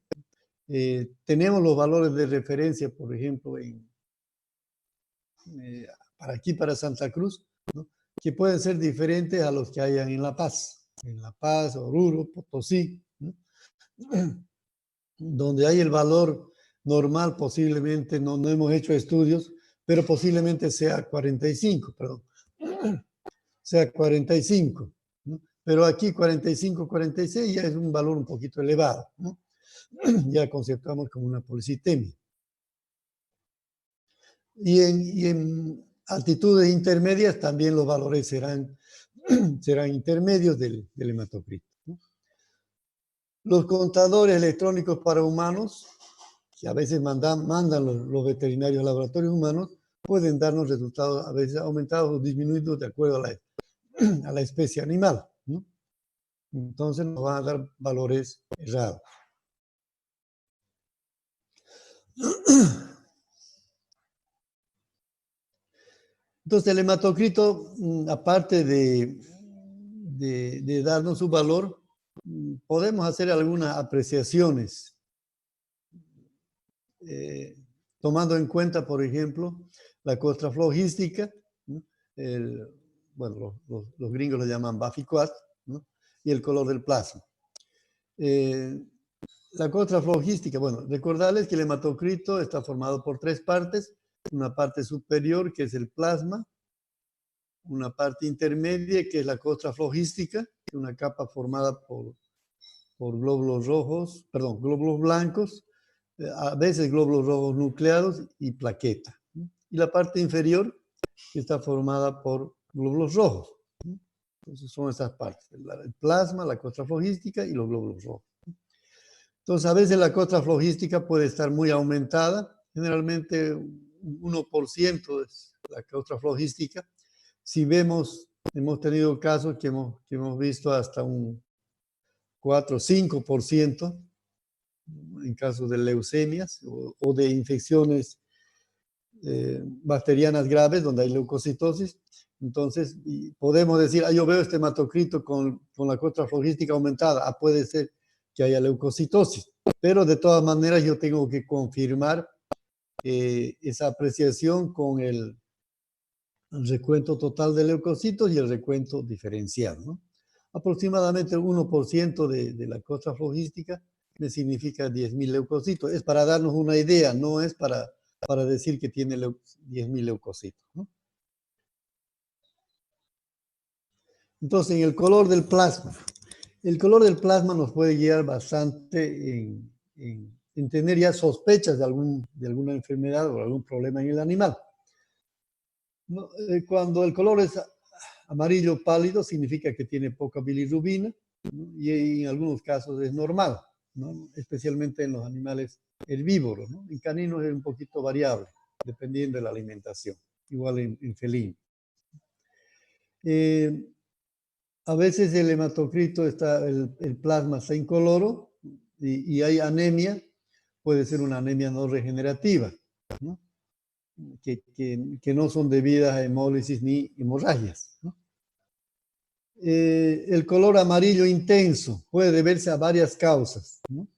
S1: Tenemos los valores de referencia, por ejemplo, para Santa Cruz, ¿no? Que pueden ser diferentes a los que hayan en La Paz. En La Paz, Oruro, Potosí, ¿no? Donde hay el valor normal, posiblemente, no hemos hecho estudios, pero posiblemente sea 45, perdón. Sea 45, ¿no? Pero aquí 45, 46 ya es un valor un poquito elevado, ¿no? Ya conceptuamos como una policitemia. Y en altitudes intermedias también los valores serán intermedios del hematocrito, ¿no? Los contadores electrónicos para humanos, que a veces mandan los veterinarios a laboratorios humanos, pueden darnos resultados a veces aumentados o disminuidos de acuerdo a la especie animal, ¿no? Entonces nos van a dar valores errados. Entonces el hematocrito, aparte de darnos su valor, podemos hacer algunas apreciaciones, tomando en cuenta, por ejemplo, la costra flogística, ¿no? Bueno, los gringos lo llaman Bafiquat, ¿no? Y el color del plasma. La costra flogística, bueno, recordarles que el hematocrito está formado por tres partes: una parte superior, que es el plasma; una parte intermedia, que es la costra flogística, una capa formada por glóbulos rojos, perdón, glóbulos blancos, a veces glóbulos rojos nucleados y plaqueta. Y la parte inferior, que está formada por glóbulos rojos. Entonces son estas partes: el plasma, la costra flogística y los glóbulos rojos. Entonces, a veces la costra flogística puede estar muy aumentada, generalmente 1% es la costra flogística. Si vemos, hemos tenido casos que hemos visto hasta un 4 o 5% en casos de leucemias o de infecciones bacterianas graves donde hay leucocitosis, Entonces, podemos decir, yo veo este hematocrito con la costra flogística aumentada. Puede ser que haya leucocitosis, pero de todas maneras yo tengo que confirmar esa apreciación con el recuento total de leucocitos y el recuento diferencial, ¿no? Aproximadamente el 1% de la costra flogística me significa 10.000 leucocitos. Es para darnos una idea, no es para decir que tiene 10.000 leucocitos, ¿no? Entonces, en el color del plasma. El color del plasma nos puede guiar bastante en tener ya sospechas de alguna enfermedad o algún problema en el animal. No, cuando el color es amarillo pálido, significa que tiene poca bilirrubina, ¿no? Y en algunos casos es normal, ¿no? Especialmente en los animales herbívoros, ¿no? En caninos es un poquito variable, dependiendo de la alimentación, igual en felino. A veces el hematocrito el plasma está incoloro y hay anemia, puede ser una anemia no regenerativa, ¿no? Que no son debidas a hemólisis ni hemorragias, ¿no? El color amarillo intenso puede deberse a varias causas, ¿no?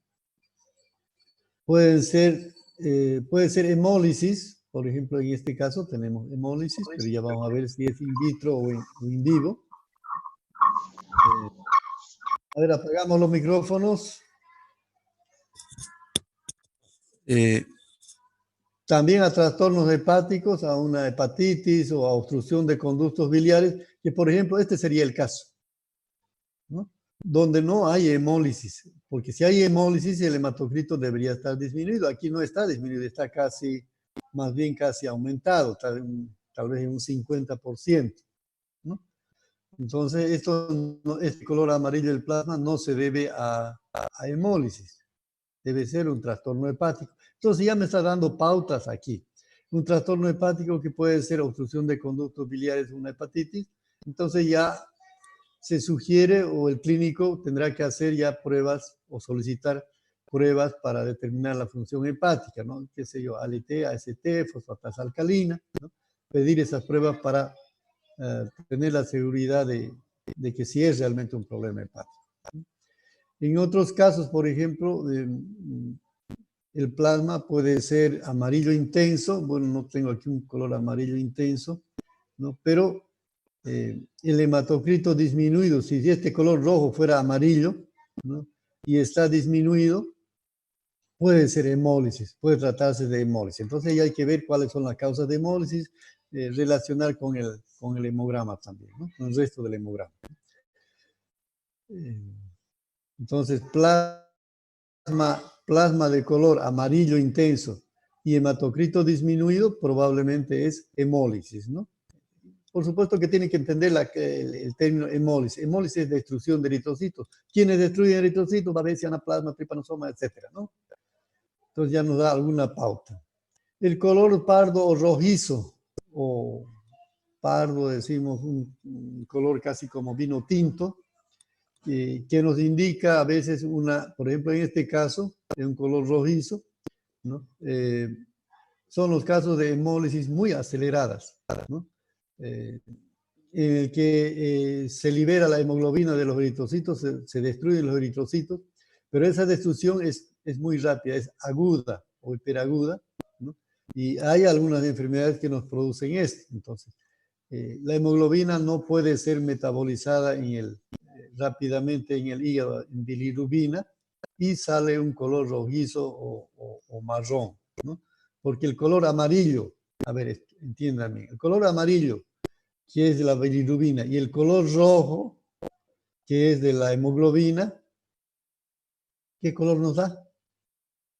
S1: Puede ser hemólisis, por ejemplo, en este caso tenemos hemólisis, pero ya vamos a ver si es in vitro o in vivo. A ver, apagamos los micrófonos. También a trastornos hepáticos, a una hepatitis o a obstrucción de conductos biliares, que por ejemplo este sería el caso, ¿no? Donde no hay hemólisis, porque si hay hemólisis el hematocrito debería estar disminuido. Aquí no está disminuido, está más bien casi aumentado, tal vez en un 50%, ¿no? Entonces este color amarillo del plasma no se debe a hemólisis, debe ser un trastorno hepático. Entonces ya me está dando pautas aquí. Un trastorno hepático que puede ser obstrucción de conductos biliares, una hepatitis. Entonces ya se sugiere o el clínico tendrá que hacer ya pruebas o solicitar pruebas para determinar la función hepática, ¿no? Qué sé yo, ALT, AST, fosfatasa alcalina, ¿no? Pedir esas pruebas para tener la seguridad de que sí es realmente un problema hepático. En otros casos, por ejemplo, el plasma puede ser amarillo intenso. Bueno, no tengo aquí un color amarillo intenso, ¿no? Pero el hematocrito disminuido, si este color rojo fuera amarillo, ¿no? Y está disminuido, puede ser hemólisis, puede tratarse de hemólisis. Entonces ya hay que ver cuáles son las causas de hemólisis, relacionar con el hemograma también, ¿no? Con el resto del hemograma. Entonces, plasma de color amarillo intenso y hematocrito disminuido probablemente es hemólisis, ¿no? Por supuesto que tienen que entender el término hemólisis. Hemólisis es destrucción de eritrocitos. ¿Quiénes destruyen eritrocitos? Babesia, anaplasma, trypanosoma, etcétera, ¿no? Entonces ya nos da alguna pauta. El color pardo o rojizo, o pardo decimos un color casi como vino tinto, que nos indica a veces por ejemplo en este caso, de un color rojizo, ¿no? Son los casos de hemólisis muy aceleradas, ¿no? En el que se libera la hemoglobina de los eritrocitos, se destruyen los eritrocitos, pero esa destrucción es muy rápida, es aguda o hiperaguda, ¿no? Y hay algunas enfermedades que nos producen esto. Entonces, la hemoglobina no puede ser metabolizada rápidamente en el hígado en bilirrubina y sale un color rojizo o marrón, ¿no? Porque el color amarillo, a ver, entiéndanme, el color amarillo, que es de la bilirrubina, y el color rojo, que es de la hemoglobina, ¿qué color nos da?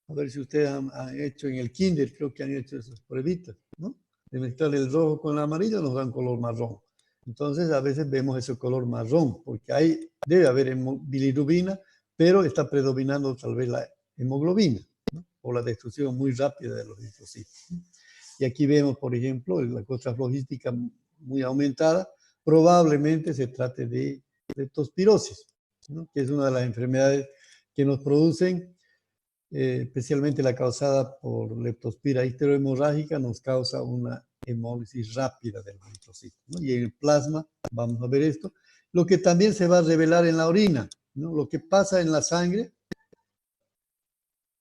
S1: A ver si ustedes han hecho en el kinder, creo que han hecho esas pruebitas, ¿no? De mezclar el rojo con el amarillo nos dan color marrón. Entonces a veces vemos ese color marrón, porque debe haber bilirrubina, pero está predominando tal vez la hemoglobina, ¿no? O la destrucción muy rápida de los linfocitos. Y aquí vemos, por ejemplo, la costra flogística muy aumentada. Probablemente se trate de leptospirosis, ¿no? Que es una de las enfermedades que nos producen especialmente la causada por leptospira histerohemorrágica, nos causa una hemólisis rápida del eritrocito, ¿no? Y en el plasma, vamos a ver esto, lo que también se va a revelar en la orina, ¿no? Lo que pasa en la sangre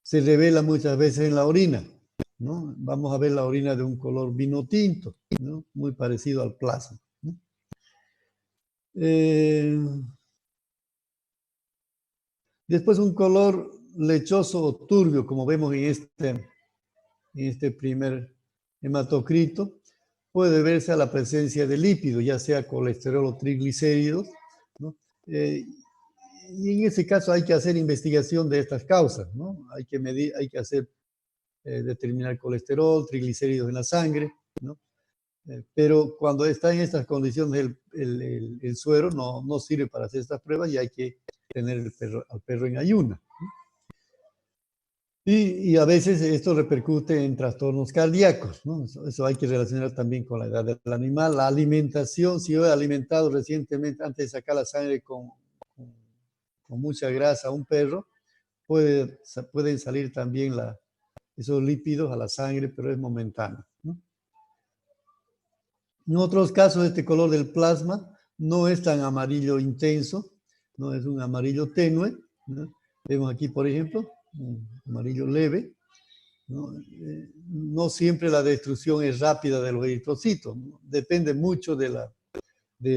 S1: se revela muchas veces en la orina, ¿no? Vamos a ver la orina de un color vino tinto, ¿no? Muy parecido al plasma, ¿no? Después un color lechoso o turbio, como vemos en este primer hematocrito, puede verse a la presencia de lípidos, ya sea colesterol o triglicéridos, ¿no? Y en ese caso hay que hacer investigación de estas causas, ¿no? Hay que medir, hay que hacer, determinar colesterol, triglicéridos en la sangre, ¿no? Pero cuando está en estas condiciones el suero no sirve para hacer estas pruebas y hay que tener al perro en ayuna. Y a veces esto repercute en trastornos cardíacos, ¿no? Eso hay que relacionar también con la edad del animal. La alimentación, si yo he alimentado recientemente, antes de sacar la sangre con mucha grasa a un perro, pueden salir también esos lípidos a la sangre, pero es momentáneo, ¿no? En otros casos, este color del plasma no es tan amarillo intenso, no es un amarillo tenue, ¿no? Vemos aquí, por ejemplo, un amarillo leve, ¿no? No siempre la destrucción es rápida de los eritrocitos, ¿no? Depende mucho de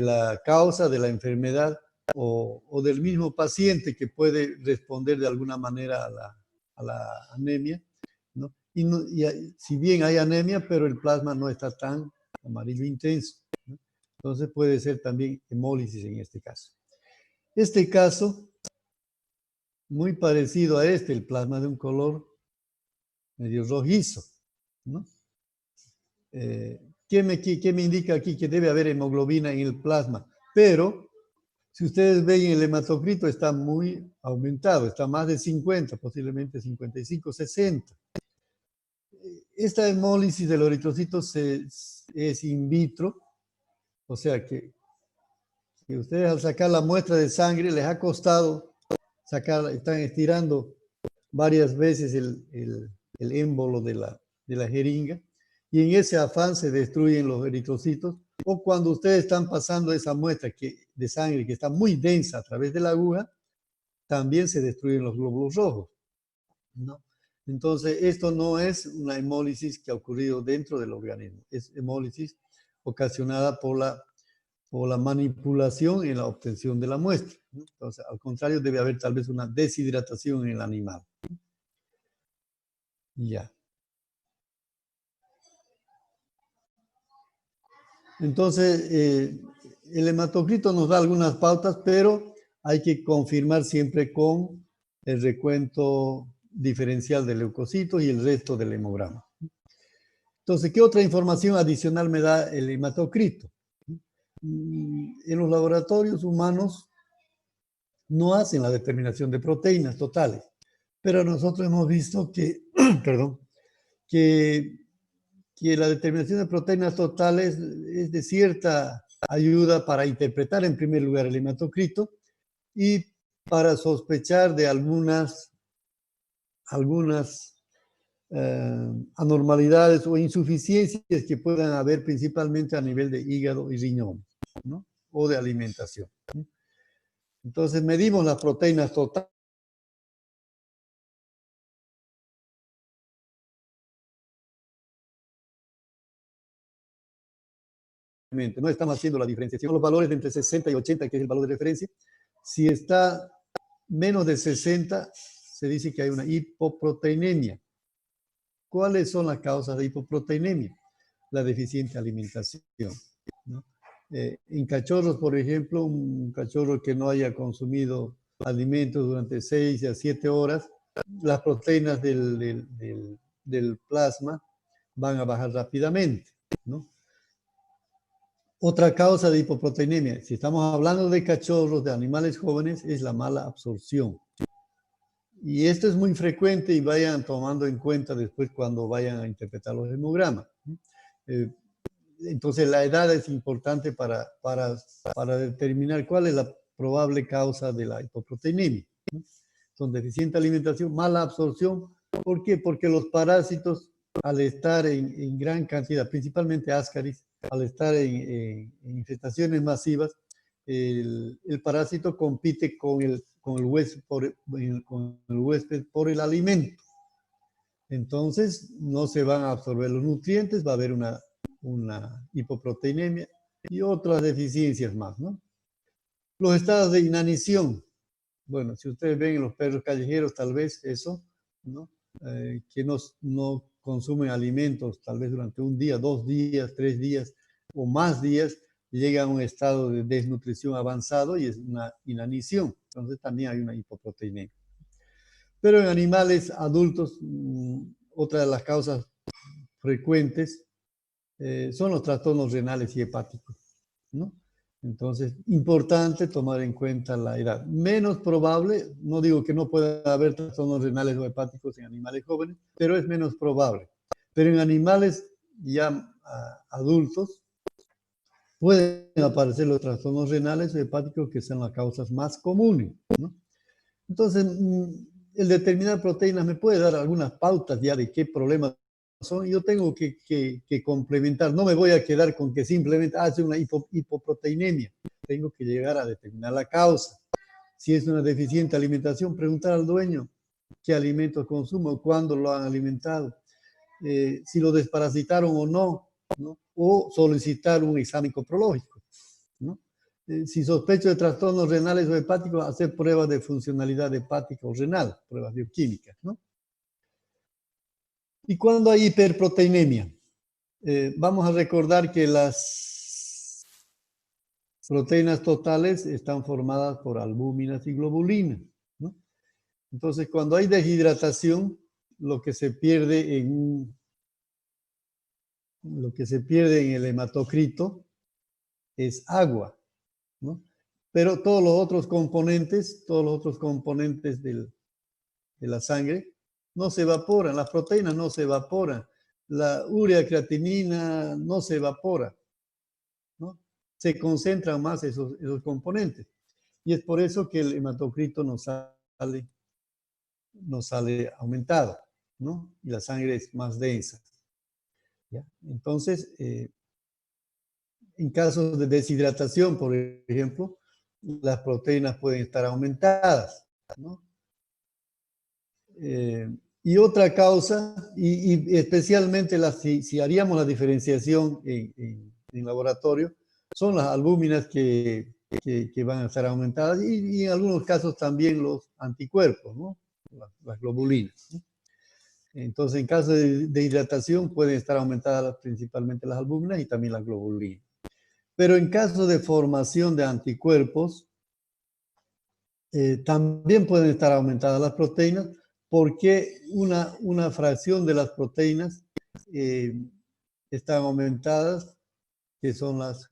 S1: la causa de la enfermedad o del mismo paciente que puede responder de alguna manera a la anemia, ¿no? Si bien hay anemia, pero el plasma no está tan amarillo intenso, ¿no? Entonces puede ser también hemólisis en este caso. Este caso, muy parecido a el plasma de un color medio rojizo, ¿no? ¿Qué me indica aquí? Que debe haber hemoglobina en el plasma, pero si ustedes ven el hematocrito está muy aumentado, está más de 50, posiblemente 55, 60. Esta hemólisis del eritrocito es in vitro, o sea que ustedes al sacar la muestra de sangre les ha costado están estirando varias veces el émbolo de la jeringa y en ese afán se destruyen los eritrocitos, o cuando ustedes están pasando esa muestra de sangre que está muy densa a través de la aguja, también se destruyen los glóbulos rojos, ¿no? Entonces, esto no es una hemólisis que ha ocurrido dentro del organismo, es hemólisis ocasionada por la manipulación en la obtención de la muestra, ¿no? Entonces, al contrario, debe haber tal vez una deshidratación en el animal. Ya. Entonces, el hematocrito nos da algunas pautas, pero hay que confirmar siempre con el recuento diferencial de leucocitos y el resto del hemograma. Entonces, ¿qué otra información adicional me da el hematocrito? En los laboratorios humanos no hacen la determinación de proteínas totales, pero nosotros hemos visto que, perdón, que la determinación de proteínas totales es de cierta ayuda para interpretar en primer lugar el hematocrito y para sospechar de algunas anormalidades o insuficiencias que puedan haber principalmente a nivel de hígado y riñón, ¿no? O de alimentación, ¿no? Entonces medimos las proteínas totales. No estamos haciendo la diferenciación. Los valores de entre 60 y 80, que es el valor de referencia. Si está menos de 60, se dice que hay una hipoproteinemia. ¿Cuáles son las causas de hipoproteinemia? La deficiente alimentación, ¿no? En cachorros, por ejemplo, un cachorro que no haya consumido alimentos durante 6 a 7 horas, las proteínas del plasma van a bajar rápidamente, ¿no? Otra causa de hipoproteinemia, si estamos hablando de cachorros, de animales jóvenes, es la mala absorción. Y esto es muy frecuente y vayan tomando en cuenta después cuando vayan a interpretar los hemogramas. Entonces la edad es importante para determinar cuál es la probable causa de la hipoproteinemia. son deficiente alimentación, mala absorción. ¿Por qué? Porque los parásitos, al estar en gran cantidad, principalmente Ascaris, al estar en infestaciones masivas, el parásito compite con el huésped por el alimento. Entonces, no se van a absorber los nutrientes, va a haber una hipoproteinemia y otras deficiencias más, ¿no? Los estados de inanición. Bueno, si ustedes ven en los perros callejeros, tal vez eso, ¿no? Que no consumen alimentos, tal vez durante un día, 2 días, 3 días o más días, llega a un estado de desnutrición avanzado y es una inanición. Entonces también hay una hipoproteinemia. Pero en animales adultos, otra de las causas frecuentes son los trastornos renales y hepáticos, ¿no? Entonces, importante tomar en cuenta la edad. Menos probable, no digo que no pueda haber trastornos renales o hepáticos en animales jóvenes, pero es menos probable. Pero en animales ya adultos pueden aparecer los trastornos renales o hepáticos, que son las causas más comunes, ¿no? Entonces, el determinar proteínas me puede dar algunas pautas ya de qué problemas son. Yo tengo que complementar. No me voy a quedar con que simplemente hace una hipoproteinemia. Tengo que llegar a determinar la causa. Si es una deficiente alimentación, preguntar al dueño qué alimentos consume, cuándo lo han alimentado, si lo desparasitaron o no, ¿no? O solicitar un examen coprológico, ¿no? Si sospecho de trastornos renales o hepáticos, hacer pruebas de funcionalidad hepática o renal, pruebas bioquímicas, ¿no? Y cuando hay hiperproteinemia, vamos a recordar que las proteínas totales están formadas por albúminas y globulinas, ¿no? Entonces, cuando hay deshidratación, lo que se pierde en el hematocrito es agua, ¿no? Pero todos los otros componentes de la sangre no se evaporan, las proteínas no se evaporan, la urea, creatinina no se evapora, ¿no? Se concentran más esos componentes. Y es por eso que el hematocrito no sale aumentado, ¿no? Y la sangre es más densa, ¿ya? Entonces, en casos de deshidratación, por ejemplo, las proteínas pueden estar aumentadas, ¿no? Y otra causa, y especialmente si haríamos la diferenciación en laboratorio, son las albúminas que van a estar aumentadas y en algunos casos también los anticuerpos, ¿no? Las globulinas, ¿no? Entonces, en caso de hidratación pueden estar aumentadas principalmente las albúminas y también las globulinas. Pero en caso de formación de anticuerpos, también pueden estar aumentadas las proteínas, porque una fracción de las proteínas están aumentadas, que son las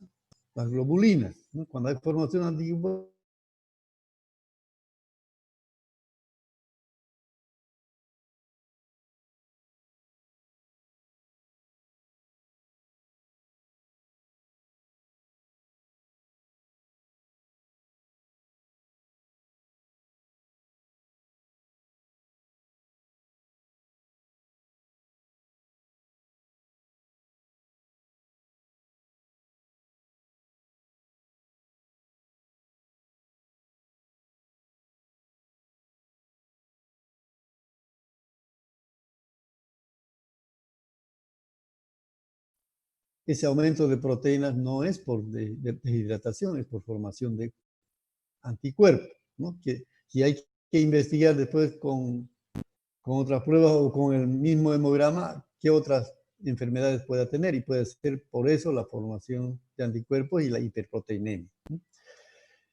S1: globulinas, ¿no? Cuando hay formación de anticuerpos, ese aumento de proteínas no es por deshidratación, es por formación de anticuerpos, ¿no? Y hay que investigar después con otras pruebas o con el mismo hemograma qué otras enfermedades pueda tener, y puede ser por eso la formación de anticuerpos y la hiperproteinemia, ¿no?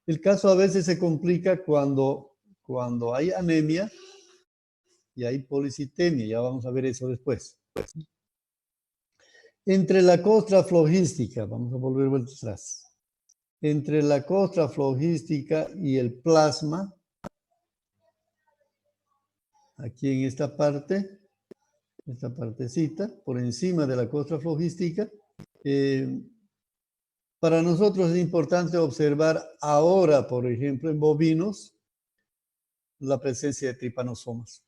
S1: El caso a veces se complica cuando hay anemia y hay policitemia. Ya vamos a ver eso después. Entre la costra flogística, vamos a volver vuelta atrás. Entre la costra flogística y el plasma, aquí en esta partecita, por encima de la costra flogística, para nosotros es importante observar ahora, por ejemplo, en bovinos, la presencia de tripanosomas,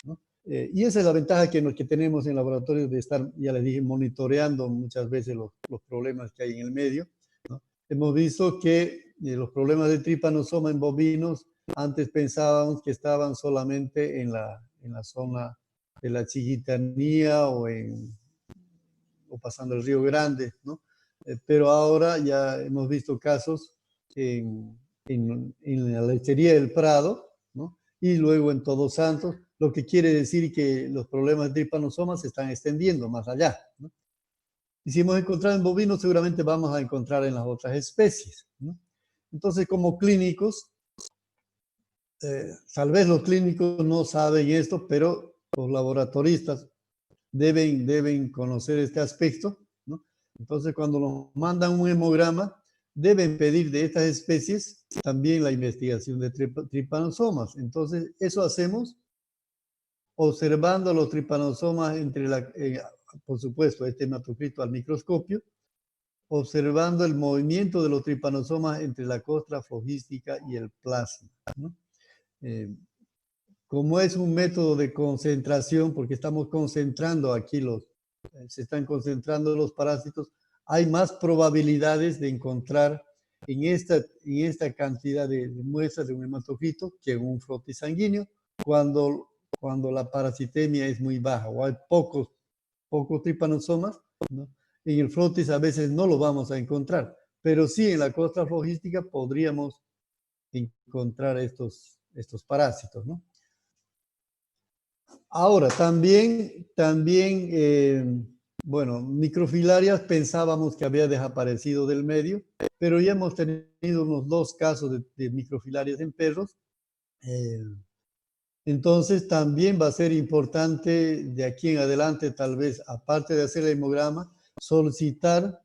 S1: ¿no? Y esa es la ventaja que tenemos en laboratorios de estar, ya les dije, monitoreando muchas veces los problemas que hay en el medio, ¿no? Hemos visto que los problemas de tripanosoma en bovinos, antes pensábamos que estaban solamente en la zona de la Chiquitanía o pasando el Río Grande, ¿no? Pero ahora ya hemos visto casos en la lechería del Prado, ¿no? Y luego en Todos Santos, lo que quiere decir que los problemas de tripanosomas se están extendiendo más allá, ¿no? Y si hemos encontrado en bovinos, seguramente vamos a encontrar en las otras especies, ¿no? Entonces, como clínicos, tal vez los clínicos no saben esto, pero los laboratoristas deben conocer este aspecto, ¿no? Entonces, cuando nos mandan un hemograma, deben pedir de estas especies también la investigación de tripanosomas. Entonces, eso hacemos observando los tripanosomas por supuesto, este hematocrito al microscopio, observando el movimiento de los tripanosomas entre la costra flogística y el plasma, ¿no? Como es un método de concentración, porque estamos concentrando aquí se están concentrando los parásitos, hay más probabilidades de encontrar en esta cantidad de muestras de un hematocrito que en un frotis sanguíneo, cuando la parasitemia es muy baja o hay pocos tripanosomas, ¿no? En el frotis a veces no lo vamos a encontrar, pero sí en la costra flogística podríamos encontrar estos parásitos, ¿no? Ahora, también bueno, microfilarias pensábamos que había desaparecido del medio, pero ya hemos tenido unos 2 casos de microfilarias en perros. Entonces, también va a ser importante de aquí en adelante, tal vez, aparte de hacer el hemograma, solicitar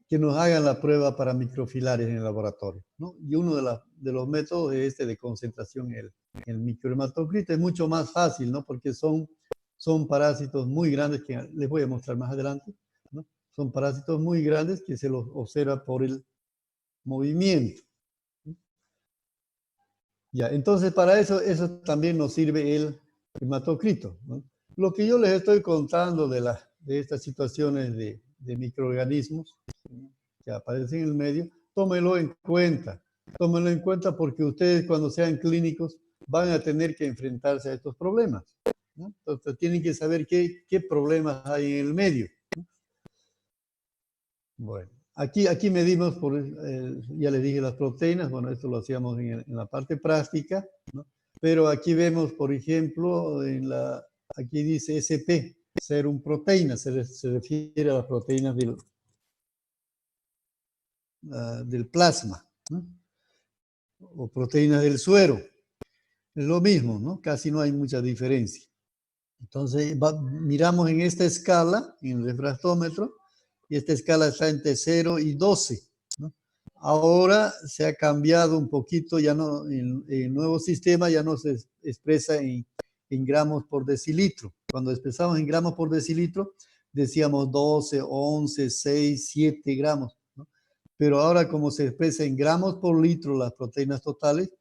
S1: que nos hagan la prueba para microfilarias en el laboratorio, ¿no? Y uno de los métodos es de concentración en el microhematocrito. Es mucho más fácil, ¿no? Porque son parásitos muy grandes que les voy a mostrar más adelante, ¿no? Son parásitos muy grandes que se los observa por el movimiento. Ya, entonces para eso también nos sirve el hematocrito, ¿no? Lo que yo les estoy contando de estas situaciones de microorganismos que aparecen en el medio, tómenlo en cuenta. Tómenlo en cuenta porque ustedes cuando sean clínicos van a tener que enfrentarse a estos problemas, ¿no? Entonces tienen que saber qué problemas hay en el medio, ¿no? Bueno, aquí medimos, ya les dije las proteínas, bueno, esto lo hacíamos en la parte práctica, ¿no? Pero aquí vemos, por ejemplo, aquí dice SP, serum proteína, se refiere a las proteínas del plasma, ¿no? O proteínas del suero. Es lo mismo, ¿no? Casi no hay mucha diferencia. Entonces, miramos en esta escala, en el refractómetro, y esta escala está entre 0 y 12, ¿no? Ahora se ha cambiado un poquito, ya no, el nuevo sistema ya no se expresa en gramos por decilitro. Cuando expresamos en gramos por decilitro, decíamos 12, 11, 6, 7 gramos, ¿no? Pero ahora como se expresa en gramos por litro las proteínas totales,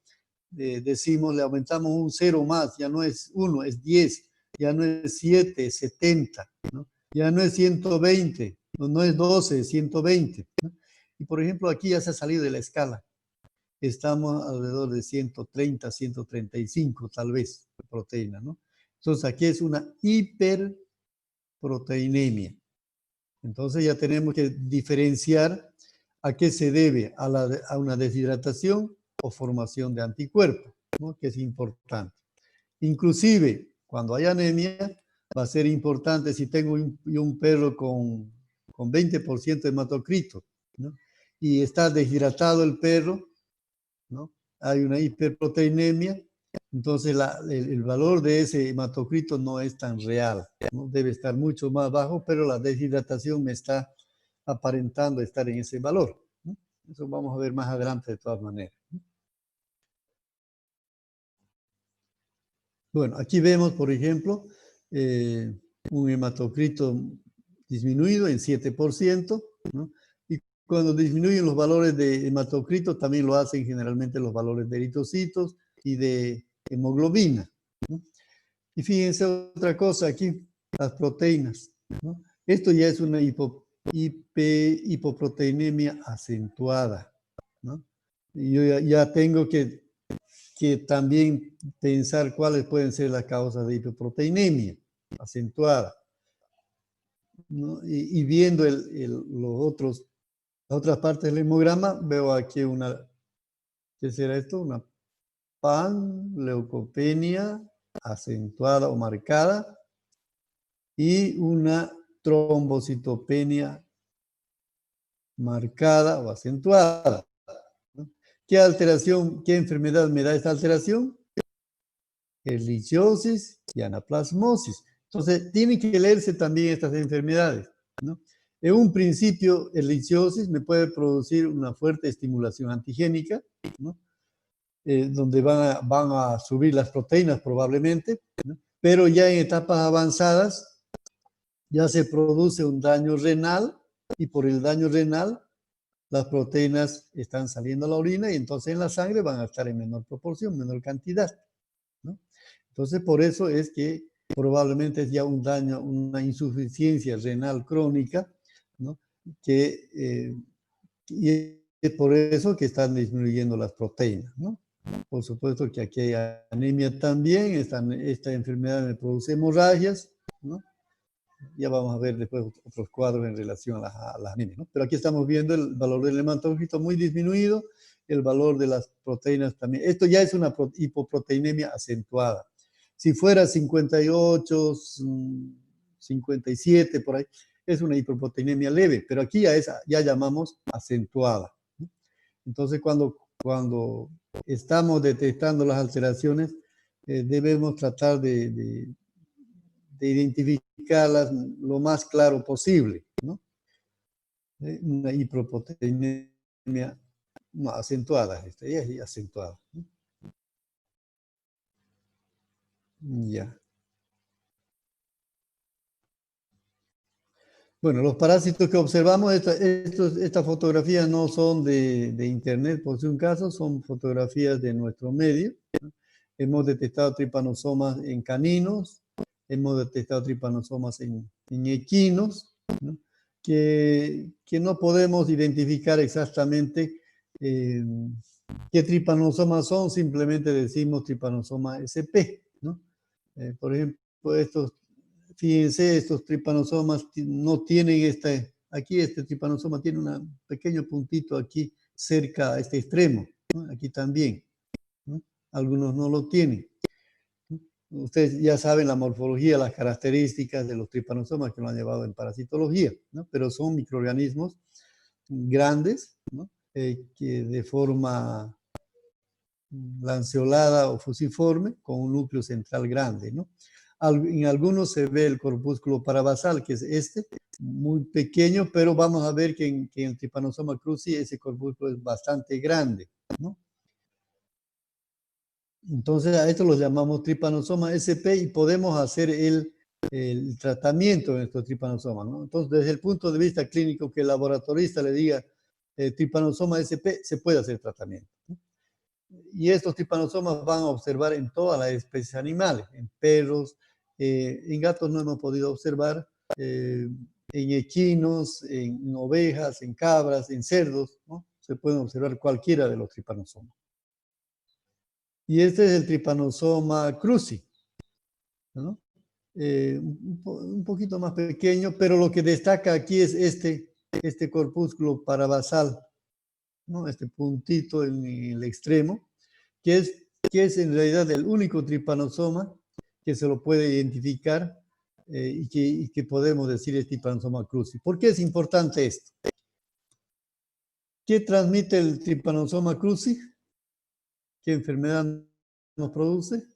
S1: decimos, le aumentamos un 0 más, ya no es 1, es 10, ya no es 7, es 70, ¿no? Ya no es 120, no es 12, es 120, ¿no? Y por ejemplo, aquí ya se ha salido de la escala. Estamos alrededor de 130, 135 tal vez, proteína, ¿no? Entonces aquí es una hiperproteinemia. Entonces ya tenemos que diferenciar a qué se debe, a una deshidratación o formación de anticuerpos, ¿no? Que es importante. Inclusive, cuando hay anemia, va a ser importante si tengo un perro con 20% de hematocrito, ¿no? Y está deshidratado el perro, ¿no? Hay una hiperproteinemia, entonces el valor de ese hematocrito no es tan real, ¿no? Debe estar mucho más bajo, pero la deshidratación me está aparentando estar en ese valor, ¿no? Eso vamos a ver más adelante de todas maneras, ¿no? Bueno, aquí vemos, por ejemplo, un hematocrito disminuido en 7%, ¿no? Y cuando disminuyen los valores de hematocrito, también lo hacen generalmente los valores de eritrocitos y de hemoglobina, ¿no? Y fíjense otra cosa aquí, las proteínas, ¿no? Esto ya es una hipoproteinemia acentuada, ¿no? Y yo ya tengo que también pensar cuáles pueden ser las causas de hipoproteinemia acentuada, ¿no? Y viendo las otras partes del hemograma, veo aquí ¿qué será esto? Una panleucopenia acentuada o marcada y una trombocitopenia marcada o acentuada, ¿no? ¿Qué alteración, qué enfermedad me da esta alteración? Erliciosis y anaplasmosis. Entonces, tienen que leerse también estas enfermedades, ¿no? En un principio, erliciosis me puede producir una fuerte estimulación antigénica, ¿no? Donde van a subir las proteínas probablemente, ¿no? Pero ya en etapas avanzadas ya se produce un daño renal y por el daño renal las proteínas están saliendo a la orina y entonces en la sangre van a estar en menor proporción, menor cantidad, ¿no? Entonces por eso es que probablemente es ya un daño, una insuficiencia renal crónica, ¿no? Y es por eso que están disminuyendo las proteínas, ¿no? Por supuesto que aquí hay anemia también, esta enfermedad me produce hemorragias, ¿no? Ya vamos a ver después otros cuadros en relación a las anemias, ¿no? Pero aquí estamos viendo el valor del hematocrito muy disminuido, el valor de las proteínas también. Esto ya es una hipoproteinemia acentuada. Si fuera 58, 57 por ahí, es una hipoproteinemia leve, pero aquí ya llamamos acentuada, ¿no? Entonces, cuando estamos detectando las alteraciones, debemos tratar de identificarlas lo más claro posible, ¿no? Una hipoproteinemia no, acentuada, esta ya es acentuada, ¿no? Ya. Bueno, los parásitos que observamos, estas fotografías no son de internet, por si un caso, son fotografías de nuestro medio, ¿no? Hemos detectado tripanosomas en caninos, hemos detectado tripanosomas en equinos, ¿no? Que no podemos identificar exactamente qué tripanosomas son, simplemente decimos tripanosoma SP, ¿no? Por ejemplo, fíjense, estos tripanosomas no tienen aquí este tripanosoma tiene un pequeño puntito aquí cerca a este extremo, ¿no? Aquí también, ¿no? Algunos no lo tienen. Ustedes ya saben la morfología, las características de los tripanosomas que lo han llevado en parasitología, ¿no? Pero son microorganismos grandes, ¿no? Que de forma lanceolada o fusiforme con un núcleo central grande, ¿no? En algunos se ve el corpúsculo parabasal, que es muy pequeño, pero vamos a ver que en el Trypanosoma cruzi ese corpúsculo es bastante grande, ¿no? Entonces a esto lo llamamos Trypanosoma SP y podemos hacer el tratamiento de nuestro Trypanosoma, ¿no? Entonces desde el punto de vista clínico que el laboratorista le diga Trypanosoma SP, se puede hacer tratamiento, ¿no? Y estos tripanosomas van a observar en todas las especies animales, en perros, en gatos no hemos podido observar, en equinos, en ovejas, en cabras, en cerdos, ¿no? Se pueden observar cualquiera de los tripanosomas. Y este es el Trypanosoma cruzi, ¿no? Un poquito más pequeño, pero lo que destaca aquí es este corpúsculo parabasal, ¿no? Este puntito en el extremo, que es en realidad el único tripanosoma que se lo puede identificar y que podemos decir es Trypanosoma cruzi. ¿Por qué es importante esto? ¿Qué transmite el Trypanosoma cruzi? ¿Qué enfermedad nos produce?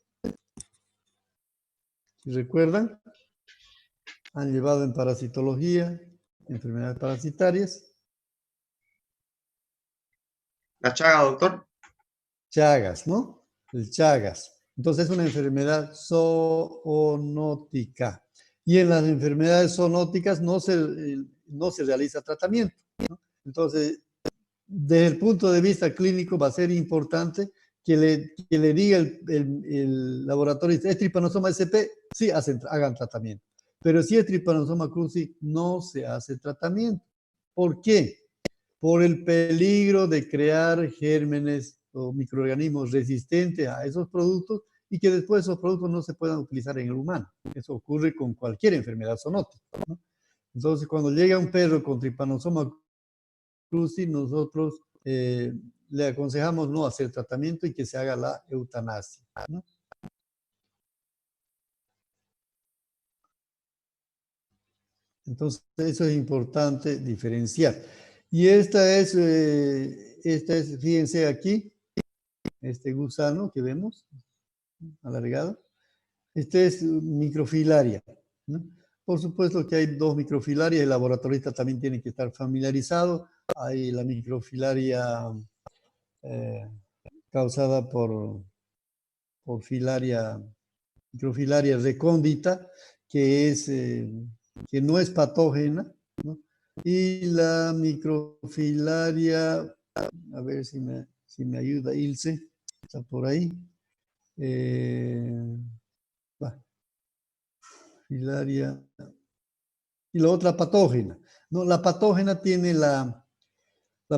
S1: Si recuerdan, han llevado en parasitología, enfermedades parasitarias.
S2: La Chaga, doctor.
S1: Chagas, ¿no? El Chagas. Entonces es una enfermedad zoonótica. Y en las enfermedades zoonóticas no se realiza tratamiento, ¿no? Entonces, desde el punto de vista clínico va a ser importante que le diga el laboratorio, ¿es Trypanosoma sp? Sí, hagan tratamiento. Pero si es Trypanosoma cruzi, no se hace tratamiento. ¿Por qué? Por el peligro de crear gérmenes o microorganismos resistentes a esos productos y que después esos productos no se puedan utilizar en el humano. Eso ocurre con cualquier enfermedad zoonótica, ¿no? Entonces, cuando llega un perro con Trypanosoma cruzi, nosotros le aconsejamos no hacer tratamiento y que se haga la eutanasia, ¿no? Entonces, eso es importante diferenciar. Y esta es, fíjense aquí, este gusano que vemos, alargado. Este es microfilaria, ¿no? Por supuesto que hay dos microfilarias, el laboratorista también tiene que estar familiarizado. Hay la microfilaria causada por microfilaria recóndita, que no es patógena, ¿no? Y la microfilaria, a ver si me ayuda Ilse, está por ahí. Filaria. Y la otra patógena. No, la patógena tiene la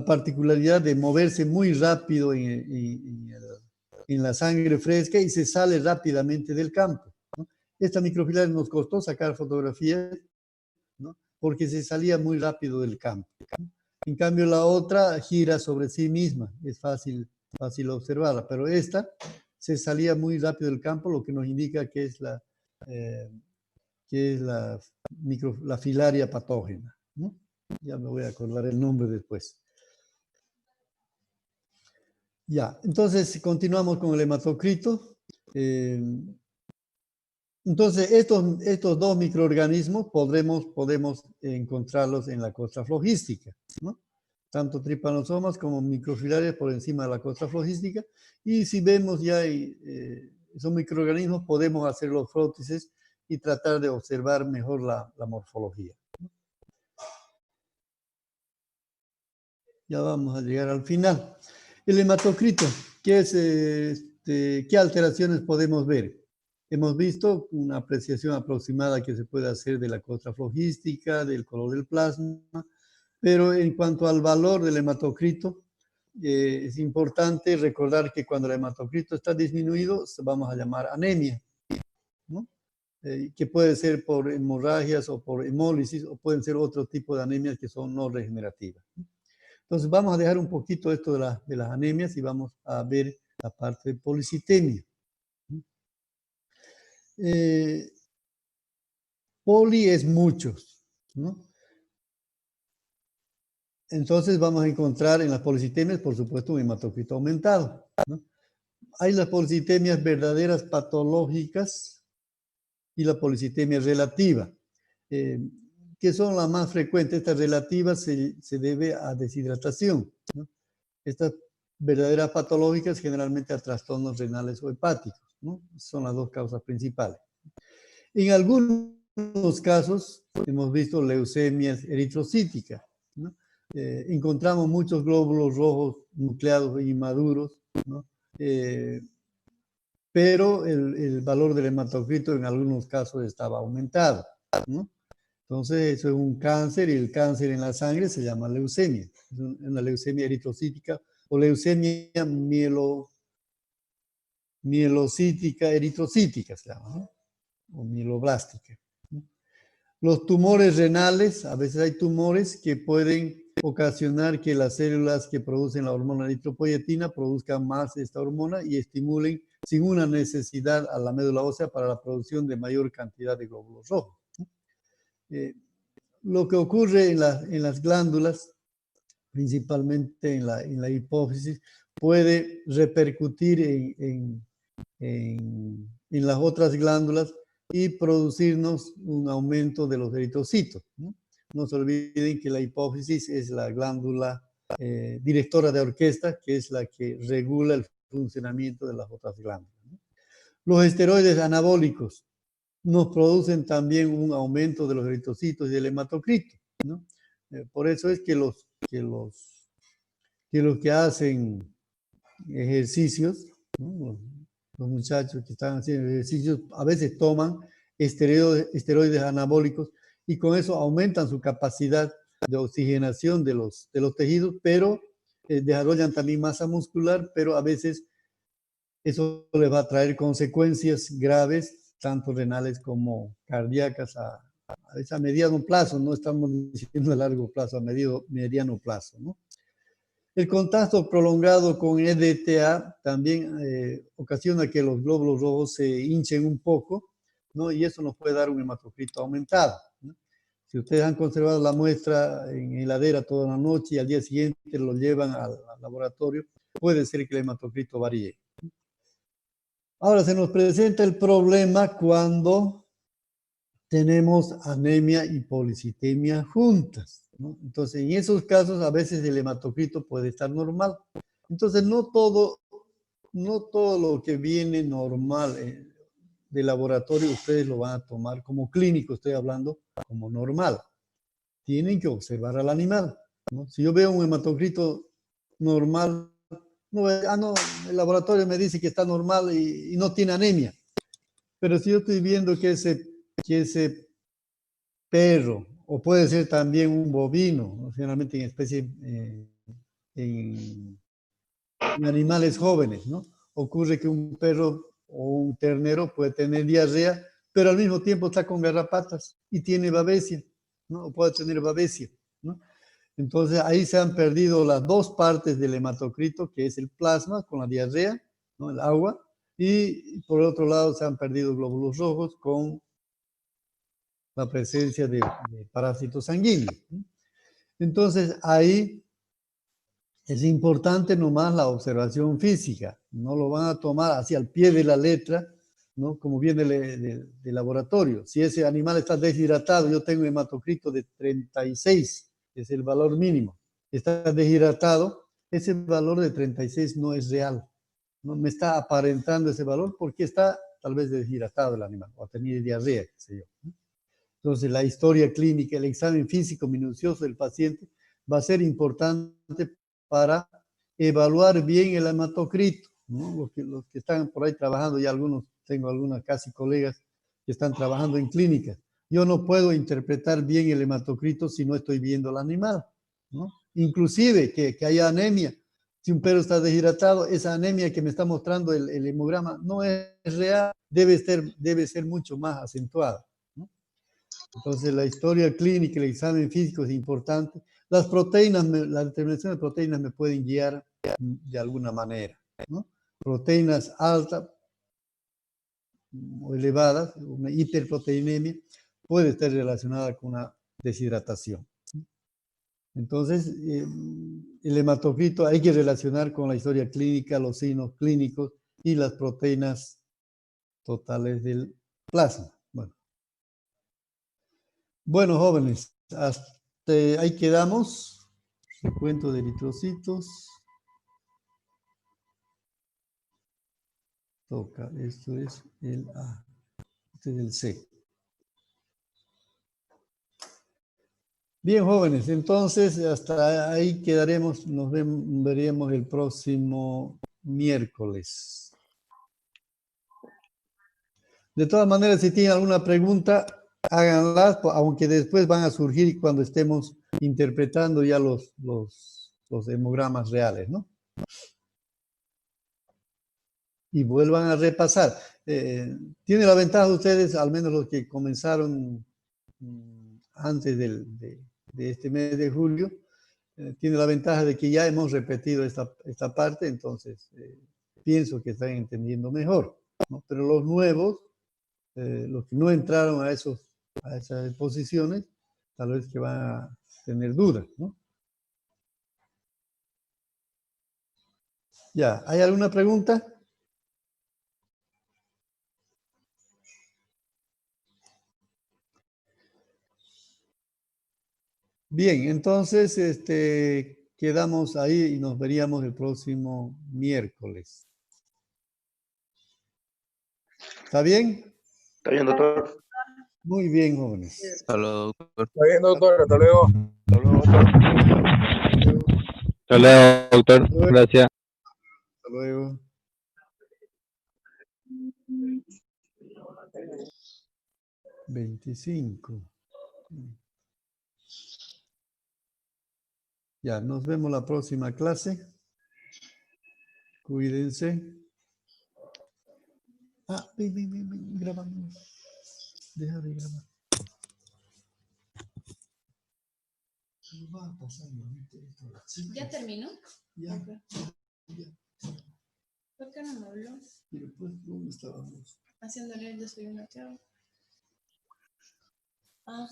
S1: particularidad de moverse muy rápido en la sangre fresca y se sale rápidamente del campo, ¿no? Esta microfilaria nos costó sacar fotografías, ¿no? Porque se salía muy rápido del campo, ¿no? En cambio, la otra gira sobre sí misma, es fácil observarla, pero esta se salía muy rápido del campo, lo que nos indica que es la filaria patógena, ¿no? Ya me voy a acordar el nombre después. Ya, entonces continuamos con el hematocrito. Entonces, estos dos microorganismos podemos encontrarlos en la costra flojística, ¿no? Tanto tripanosomas como microfilarias por encima de la costra flojística. Y si vemos ya esos microorganismos, podemos hacer los frótices y tratar de observar mejor la morfología. Ya vamos a llegar al final. El hematocrito, ¿qué alteraciones podemos ver? Hemos visto una apreciación aproximada que se puede hacer de la costra flojística, del color del plasma, pero en cuanto al valor del hematocrito, es importante recordar que cuando el hematocrito está disminuido, vamos a llamar anemia, ¿no? Que puede ser por hemorragias o por hemólisis, o pueden ser otro tipo de anemias que son no regenerativas, ¿no? Entonces vamos a dejar un poquito esto de las anemias y vamos a ver la parte de policitemia. Poli es muchos, ¿no? Entonces vamos a encontrar en las policitemias, por supuesto, un hematocrito aumentado, ¿no? Hay las policitemias verdaderas patológicas y la policitemia relativa, que son las más frecuentes. Esta relativa se debe a deshidratación, ¿no? Estas verdaderas patológicas generalmente a trastornos renales o hepáticos, ¿no? Son las dos causas principales. En algunos casos hemos visto leucemias eritrocíticas, ¿no? Encontramos muchos glóbulos rojos nucleados inmaduros, ¿no? Pero el valor del hematocrito en algunos casos estaba aumentado, ¿no? Entonces, eso es un cáncer, y el cáncer en la sangre se llama leucemia. Es una leucemia eritrocítica o leucemia mielocítica eritrocítica, se llama, ¿no? O mieloblástica. Los tumores renales, a veces hay tumores que pueden ocasionar que las células que producen la hormona eritropoyetina produzcan más esta hormona y estimulen sin una necesidad a la médula ósea para la producción de mayor cantidad de glóbulos rojos. Lo que ocurre en las glándulas, principalmente en la hipófisis, puede repercutir en las otras glándulas y producirnos un aumento de los eritrocitos, ¿no? No se olviden que la hipófisis es la glándula directora de orquesta, que es la que regula el funcionamiento de las otras glándulas, ¿no? Los esteroides anabólicos nos producen también un aumento de los eritrocitos y del hematocrito, ¿no? Por eso es que los los que hacen ejercicios, ¿no? Los muchachos que están haciendo ejercicios a veces toman esteroides anabólicos y con eso aumentan su capacidad de oxigenación de los tejidos, pero desarrollan también masa muscular, pero a veces eso les va a traer consecuencias graves, tanto renales como cardíacas, a mediano plazo, no estamos diciendo a largo plazo, a mediano plazo, ¿no? El contacto prolongado con EDTA también ocasiona que los glóbulos rojos se hinchen un poco, ¿no? Y eso nos puede dar un hematocrito aumentado, ¿no? Si ustedes han conservado la muestra en heladera toda la noche y al día siguiente lo llevan al laboratorio, puede ser que el hematocrito varíe. Ahora se nos presenta el problema cuando tenemos anemia y policitemia juntas, ¿no? Entonces, en esos casos, a veces el hematocrito puede estar normal. Entonces, no todo lo que viene normal de laboratorio, ustedes lo van a tomar como clínico, estoy hablando como normal. Tienen que observar al animal, ¿no? Si yo veo un hematocrito normal, no, el laboratorio me dice que está normal y no tiene anemia. Pero si yo estoy viendo que ese perro, o puede ser también un bovino, ¿no? Generalmente en especies, en animales jóvenes, ¿no? Ocurre que un perro o un ternero puede tener diarrea, pero al mismo tiempo está con garrapatas y tiene babesia, ¿no? O puede tener babesia, ¿no? Entonces ahí se han perdido las dos partes del hematocrito, que es el plasma con la diarrea, ¿no? El agua, y por otro lado se han perdido glóbulos rojos con la presencia de parásitos sanguíneos, ¿no? Entonces ahí es importante nomás la observación física, no lo van a tomar hacia el pie de la letra, ¿no? Como viene de laboratorio. Si ese animal está deshidratado, yo tengo hematocrito de 36, que es el valor mínimo, está deshidratado, ese valor de 36 no es real, no me está aparentando ese valor porque está tal vez deshidratado el animal o ha tenido diarrea, qué sé yo, ¿no? Entonces la historia clínica, el examen físico minucioso del paciente va a ser importante para evaluar bien el hematocrito, ¿no? Los que están por ahí trabajando, y tengo algunas casi colegas que están trabajando en clínicas. Yo no puedo interpretar bien el hematocrito si no estoy viendo al animal, ¿no? Inclusive que haya anemia. Si un perro está deshidratado, esa anemia que me está mostrando el hemograma no es real, debe ser mucho más acentuada, ¿no? Entonces la historia clínica, el examen físico es importante. Las proteínas, la determinación de proteínas me pueden guiar de alguna manera, ¿no? Proteínas altas o elevadas, una hiperproteinemia, puede estar relacionada con una deshidratación. Entonces, el hematocrito hay que relacionar con la historia clínica, los signos clínicos y las proteínas totales del plasma. Bueno, jóvenes, hasta ahí quedamos. Recuento de eritrocitos. Toca, esto es el A, este es el C. Bien, jóvenes, entonces hasta ahí quedaremos, veríamos el próximo miércoles. De todas maneras, si tienen alguna pregunta, háganla, aunque después van a surgir cuando estemos interpretando ya los hemogramas reales, ¿no? Y vuelvan a repasar. Tiene la ventaja de ustedes, al menos los que comenzaron antes de este mes de julio, tiene la ventaja de que ya hemos repetido esta parte, entonces pienso que están entendiendo mejor, ¿no? Pero los nuevos, los que no entraron a esas posiciones, tal vez que van a tener dudas, ¿no? Ya, ¿hay alguna pregunta? Bien, entonces quedamos ahí y nos veríamos el próximo miércoles. ¿Está bien?
S5: Está bien, doctor.
S1: Muy bien, jóvenes.
S6: Hasta luego, doctor.
S7: Está bien, doctor. Hasta luego.
S5: Hasta luego, doctor. Hasta luego, doctor. Gracias.
S1: Hasta luego. $25. Ya, nos vemos la próxima clase. Cuídense. Ah, ven, grabamos. Deja de grabar. No va a pasar, manito, esto. Sí,
S6: ¿Ya terminó?
S1: Ya.
S6: Ok.
S1: Ya.
S6: ¿Por qué no me habló?
S1: Y después, ¿dónde estábamos?
S6: Haciéndole el desayuno a Tiago. Ah,